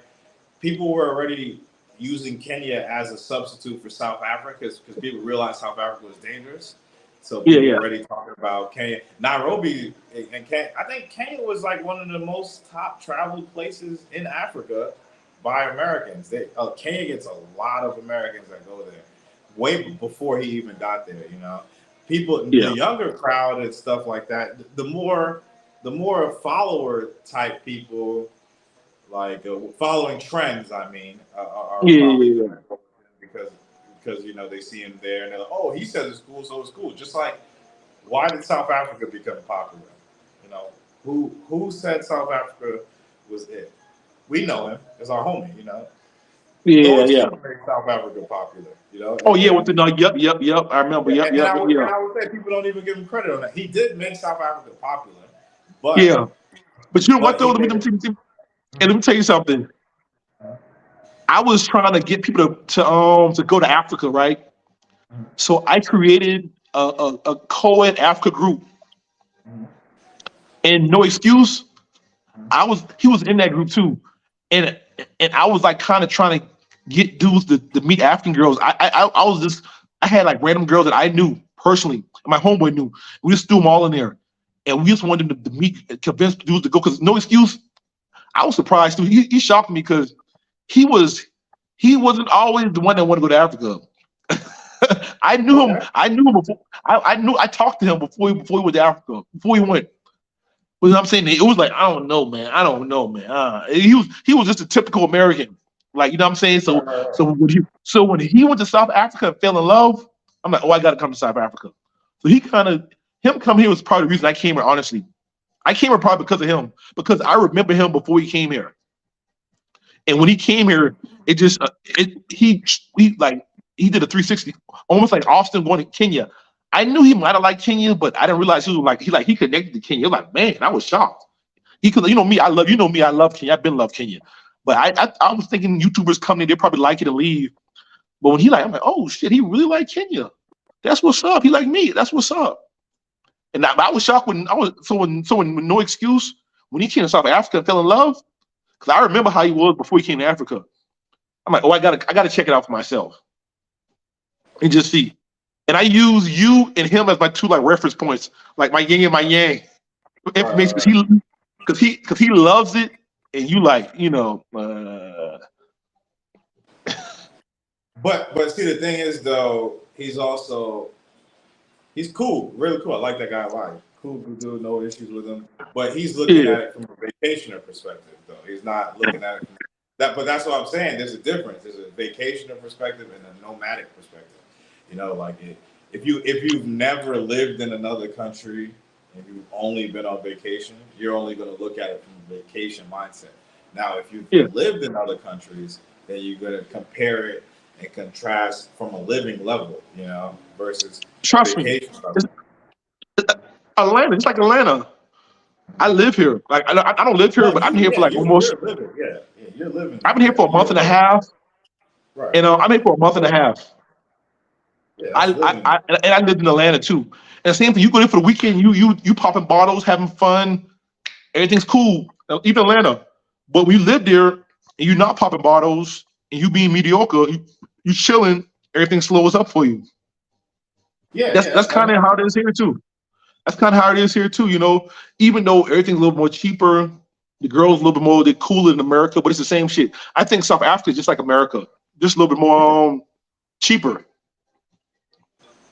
people were already using Kenya as a substitute for South Africa because people realized South Africa was dangerous. So Yeah, people were yeah, already talking about Kenya. Nairobi and Kenya, I think Kenya was like one of the most top traveled places in Africa by Americans. Kenya gets a lot of Americans that go there way before he even got there. You know, people, the yeah. younger crowd and stuff like that. The more follower type people like following trends. I mean, are Yeah, probably yeah, going to go with him because because they see him there and they're like, oh, he says it's cool, so it's cool. Just like, why did South Africa become popular? You know, who said South Africa was it? We know him as our homie. No Yeah, yeah. excuse made South Africa popular. Oh yeah, with the no, yep. I remember. And, Yep, and yep, I would and yeah, I would say people don't even give him credit on that. He did make South Africa popular, but yeah. But you know what but though? he Let me, made let me, it. let me, and let me tell you something. I was trying to get people to go to Africa, right? So I created a co-ed Africa group, and no excuse. He was in that group too, and and I was like kind of trying to get dudes to meet African girls. I was just I had like random girls that I knew personally, and my homeboy knew. We just threw them all in there, and we just wanted them to meet, convince dudes to go. Because no excuse, I was surprised too. He shocked me because he was he wasn't always the one that wanted to go to Africa. I knew him. Okay. I knew him before. I talked to him before he went to Africa. Before he went. But I'm saying it was like I don't know, man. I don't know, man. He was just a typical American, like you know what I'm saying. Right, So right, right. so when he went to South Africa and fell in love, I'm like, oh, I got to come to South Africa. So him coming here was probably the reason I came here. Honestly, I came here probably because of him because I remember him before he came here, and when he came here, it just he like he did a 360, almost like Austin going to Kenya. I knew he might have liked Kenya, but I didn't realize he connected to Kenya. Like, man, I was shocked. He could, me, I love Kenya. I've been love Kenya, but I was thinking YouTubers coming, they probably like it and leave. But when I'm like, oh shit, he really like Kenya. That's what's up. He like me. That's what's up. And I was shocked when I was when no excuse when he came to South Africa and fell in love because I remember how he was before he came to Africa. I'm like, oh, I gotta check it out for myself and just see. And I use you and him as my two like reference points, like my yin and my yang Right, right, information right. because he loves it and you like But see, the thing is though, he's cool, really cool. I like that guy a lot. Cool dude, no issues with him. But he's looking yeah at it from a vacationer perspective, though. He's not looking at it from that. But that's what I'm saying. There's a difference. There's a vacationer perspective and a nomadic perspective. If you've never lived in another country and you've only been on vacation, you're only going to look at it from a vacation mindset. Now, if you've yeah lived in other countries, then you're going to compare it and contrast from a living level, versus a trust me vacation it's level. Atlanta it's like Atlanta. I live here like I don't live here Well, but I've been here for like almost you're living, yeah, you're living, I've been here for a month you're and a half right, and I'm here for a month and a half. yeah, that's I, living. and I lived in Atlanta too. And same thing, you go there for the weekend, you popping bottles, having fun, everything's cool. Even Atlanta. But when you live there and you're not popping bottles and you being mediocre, you chilling, everything slows up for you. Yeah, That's yeah, that's that's kind of how it is here too. That's kind of how it is here too. Even though everything's a little more cheaper, the girls a little bit more they're cooler in America, but it's the same shit. I think South Africa is just like America, just a little bit more cheaper.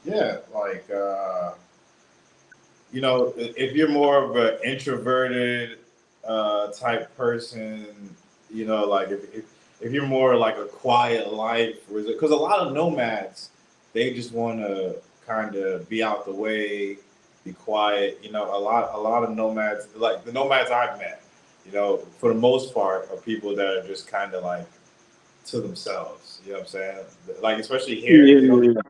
yeah. Like, if you're more of an introverted type person, like if you're more like a quiet life, because a lot of nomads, they just want to kind of be out the way, be quiet. A lot of nomads, like the nomads I've met, for the most part, are people that are just kind of like to themselves. You know what I'm saying? Like especially here, Yeah, they don't yeah, even yeah.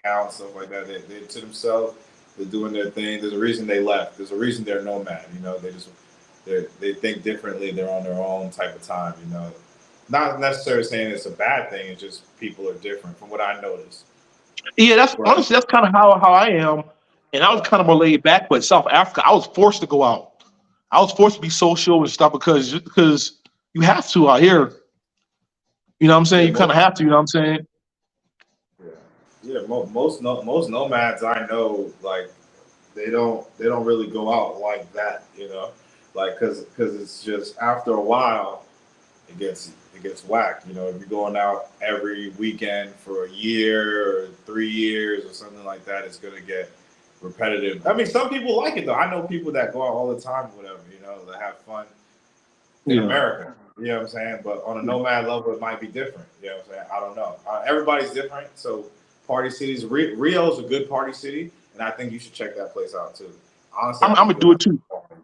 hang out and stuff like that. They're to themselves. They're doing their thing. There's a reason they left. There's a reason they're nomad. They think differently. They're on their own type of time. Not necessarily saying it's a bad thing. It's just people are different from what I noticed. Yeah, that's Right. honestly that's kind of how I am, and I was kind of more laid back. But South Africa, I was forced to go out. I was forced to be social and stuff because you have to out here. You know what I'm saying? Yeah. You kind of have to. You know what I'm saying? Yeah. Yeah. Most nomads I know, like they don't really go out like that. Like because it's just after a while it gets whacked. If you're going out every weekend for a year or 3 years or something like that, it's gonna get repetitive. I mean, some people like it though. I know people that go out all the time, whatever. That have fun in Yeah. America. You know what I'm saying? But on a nomad level, it might be different. You know what I'm saying? I don't know. Everybody's different. So party cities, Rio's a good party city, and I think you should check that place out too. Honestly, I'm I think gonna you'll do have it too.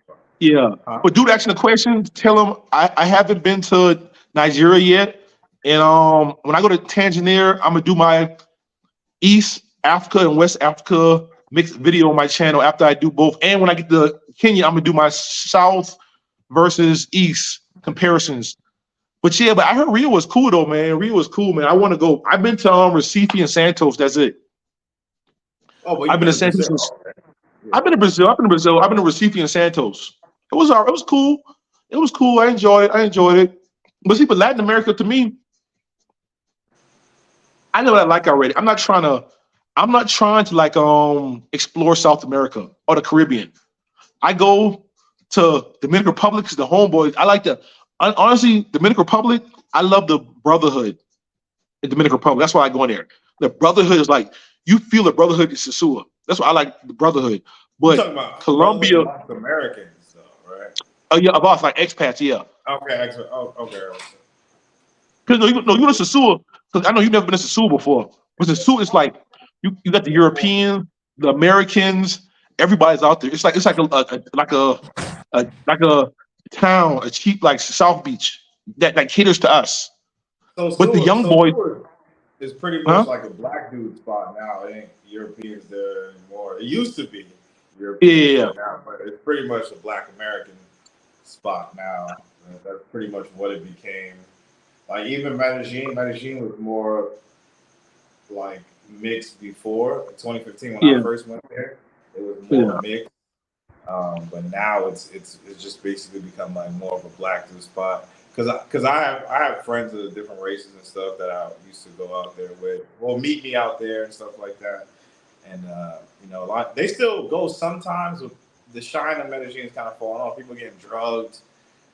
fun. Yeah. Huh? But dude, asking the question, tell him I haven't been to Nigeria yet. And when I go to Tanzania, I'm gonna do my East Africa and West Africa mixed video on my channel after I do both. And when I get to Kenya, I'm gonna do my South versus East comparisons. But yeah, but I heard Rio was cool though, man. Rio was cool, man. I want to go. I've been to Recife and Santos. That's it. Oh, but I've you've been been to to Santos. Brazil. Okay. Yeah. I've been to Brazil. I've been to Brazil. I've been to Recife and Santos. It was all. It was cool. It was cool. I enjoyed it. I enjoyed it. But see, but Latin America to me, I know what I like already. I'm not trying to. I'm not trying to like explore South America or the Caribbean. I go to Dominican Republic because the homeboys. I like the honestly Dominican Republic. I love the brotherhood in Dominican Republic. That's why I go in there. The brotherhood is like you feel the brotherhood is Sasua. That's why I like the brotherhood. You're But talking about brotherhood Colombia, amongst Americans, though, right? oh yeah, about like expats, yeah. Okay, excellent. Oh, okay. Because no, you know Sasua. Because I know you've never been to Sasua before. But Sasua is like you got the Europeans, the Americans, everybody's out there. It's like a town, a cheap like South Beach that caters to us. But the young boys, Seward is pretty much huh? like a black dude spot now. It ain't Europeans there anymore. It used to be Europeans Yeah, there now, but it's pretty much a black American spot now. And that's pretty much what it became. Like even Medellin was more like mixed before 2015 when I yeah, first went there. It was more yeah. mixed. But now it's just basically become like more of a black dude spot. Cause I have friends of different races and stuff that I used to go out there with. Well, meet me out there and stuff like that. And you know, a lot they still go sometimes. With the shine of Medellin is kind of falling off. People getting drugged,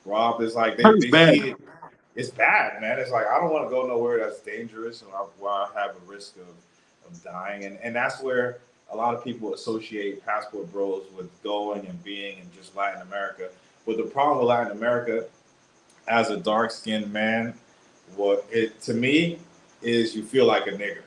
robbed. It's like Hurts they bad. see it. It's bad, man. It's like I don't want to go nowhere that's dangerous and where I have a risk of dying. And that's where a lot of people associate passport bros with going and being in just Latin America. But the problem with Latin America, as a dark skinned man, what it to me is you feel like a nigger.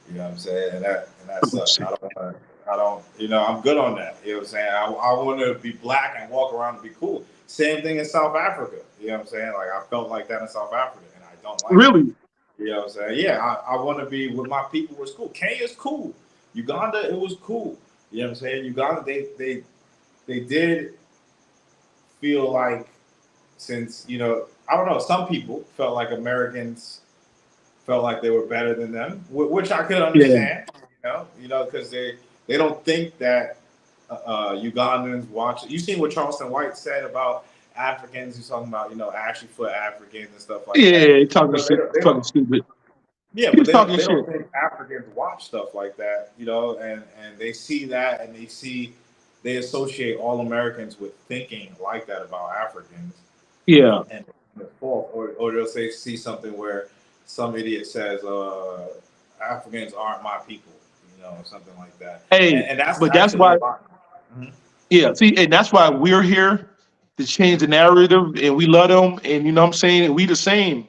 You know what I'm saying? And that sucks. I don't you know, I'm good on that. You know what I'm saying? I wanna be black and walk around and be cool. Same thing in South Africa. You know what I'm saying? Like I felt like that in South Africa and I don't like it. Really, You know what I'm saying? Yeah, I want to be with my people was cool. Kenya's cool. Uganda, it was cool. You know what I'm saying? Uganda, they did feel like since you know I don't know some people felt like Americans felt like they were better than them, which I could yeah. understand. Because they don't think that Ugandans watch. You seen what Charleston White said about Africans? He's talking about ashy foot Africans and stuff like Yeah, that. he talking So they shit. don't, He they talking don't stupid. yeah, He but was talking they don't shit. think Africans watch stuff like that, and they see that and they associate all Americans with thinking like that about Africans, Yeah. and it's false. Or they'll see something where some idiot says Africans aren't my people, or something like that, Hey, and that's but that's actually a why. lot. Mhm. Yeah. See, and that's why we're here to change the narrative, and we love them, and you know what I'm saying, and we the same.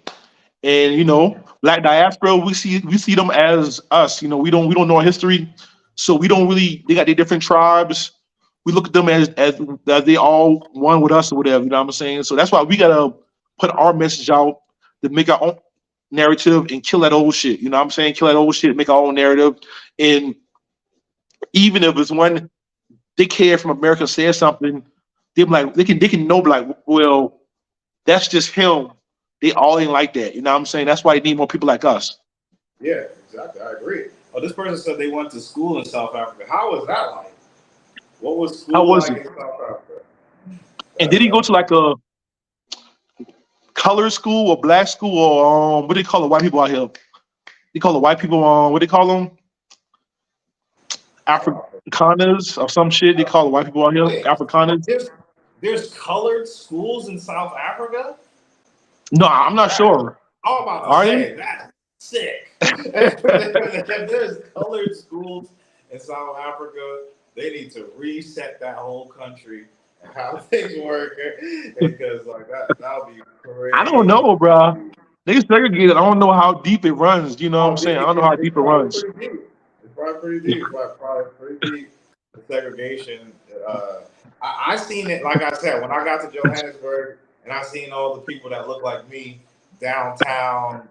And black diaspora, we see them as us. We don't know our history, so we don't really. They got their different tribes. We look at them as they all one with us or whatever. You know what I'm saying? So that's why we gotta put our message out to make our own narrative and kill that old shit. You know what I'm saying? Kill that old shit, make our own narrative. And even if it's one dickhead from America says something, they can know like, well, that's just him. They all ain't like that. You know what I'm saying? That's why they need more people like us. Yeah, exactly. I agree. Oh, this person said they went to school in South Africa. How was that like? What was How school was like it? in South Africa? And did he go That's to like a color school or black school or what do they call the white people out here? They call the white people what they call them? I don't know. Afrikaners or some shit. They call the white people out here Wait, Afrikaners. there's colored schools in South Africa? No, I'm not That sure. I'm about to Are they? say that's sick. If there's colored schools in South Africa, they need to reset that whole country how things work, because like that'll be I don't crazy. know, bro. They segregated. I don't know how deep it runs. You know what I'm Oh, saying? I don't know how it's deep it probably runs. pretty deep. It's probably pretty deep. It's probably pretty deep. The segregation. Uh, I seen it. Like I said, when I got to Johannesburg, and I seen all the people that look like me downtown,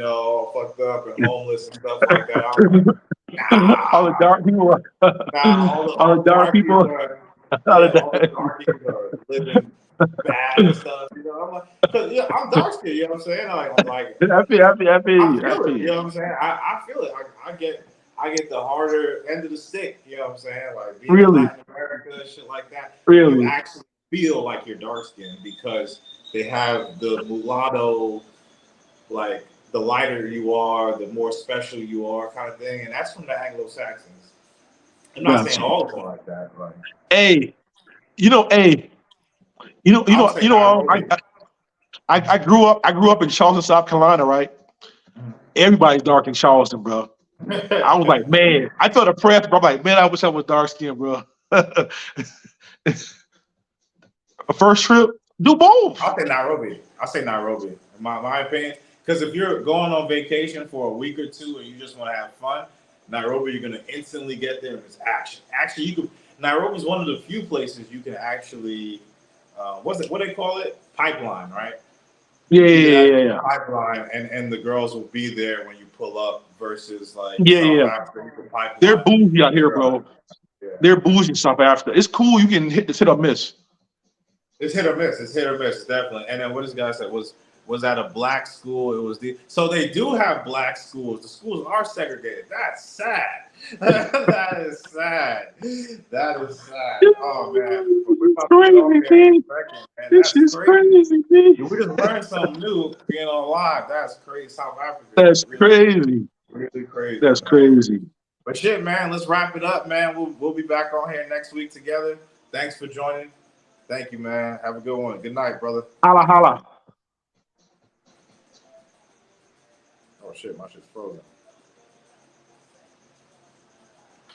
all fucked up and homeless and stuff like that. I was like, All the nah, dark people. nah. All the All the dark darkies people. are, All the yeah, all the dark. darkies are living bad and stuff. I'm like, cause yeah, I'm dark skinned. You know what I'm saying? Like I I feel it. You feel know what I'm saying? I feel it. I get the harder end of the stick. You know what I'm saying? Like being in Really, Latin America and shit like that. You really. actually feel like you're dark skinned because they have the mulatto, like the lighter you are, the more special you are, kind of thing. And that's from the Anglo Saxons. I'm not saying Gotcha. all of them like that, but Hey, hey, I would say Nairobi. I grew up. I grew up in Charleston, South Carolina, right? Everybody's dark in Charleston, bro. I was like, man, I felt oppressed, bro. I'm like, man, I wish I was dark skinned, bro. A first trip, do both. I'll say Nairobi, in my opinion. Because if you're going on vacation for a week or two and you just want to have fun, Nairobi, you're gonna instantly get there and it's action. Actually, you could. Nairobi is one of the few places you can actually, what they call it, pipeline, right? Yeah, You can yeah, yeah, actually yeah, pipeline, and the girls will be there when you pull up. Versus like yeah, yeah, South yeah. Africa, you can They're pipeline. bougie out here, They're bro. yeah. They're bougie in South Africa. It's cool. You can hit or miss. It's hit or miss. It's hit or miss, definitely. And then what this guy said was at a black school. It was so they do have black schools. The schools are segregated. That's sad. That is sad. That is sad. Oh man, but we're It's about to get off crazy, here in man. a second, man. This That's is crazy. crazy, man. We just learned something new being on live. That's crazy. South Africa is That's really, crazy. really crazy, That's man. crazy. But shit, man, let's wrap it up, man. We'll be back on here next week together. Thanks for joining. Thank you, man. Have a good one. Good night, brother. Holla, holla. Oh shit, my shit's frozen.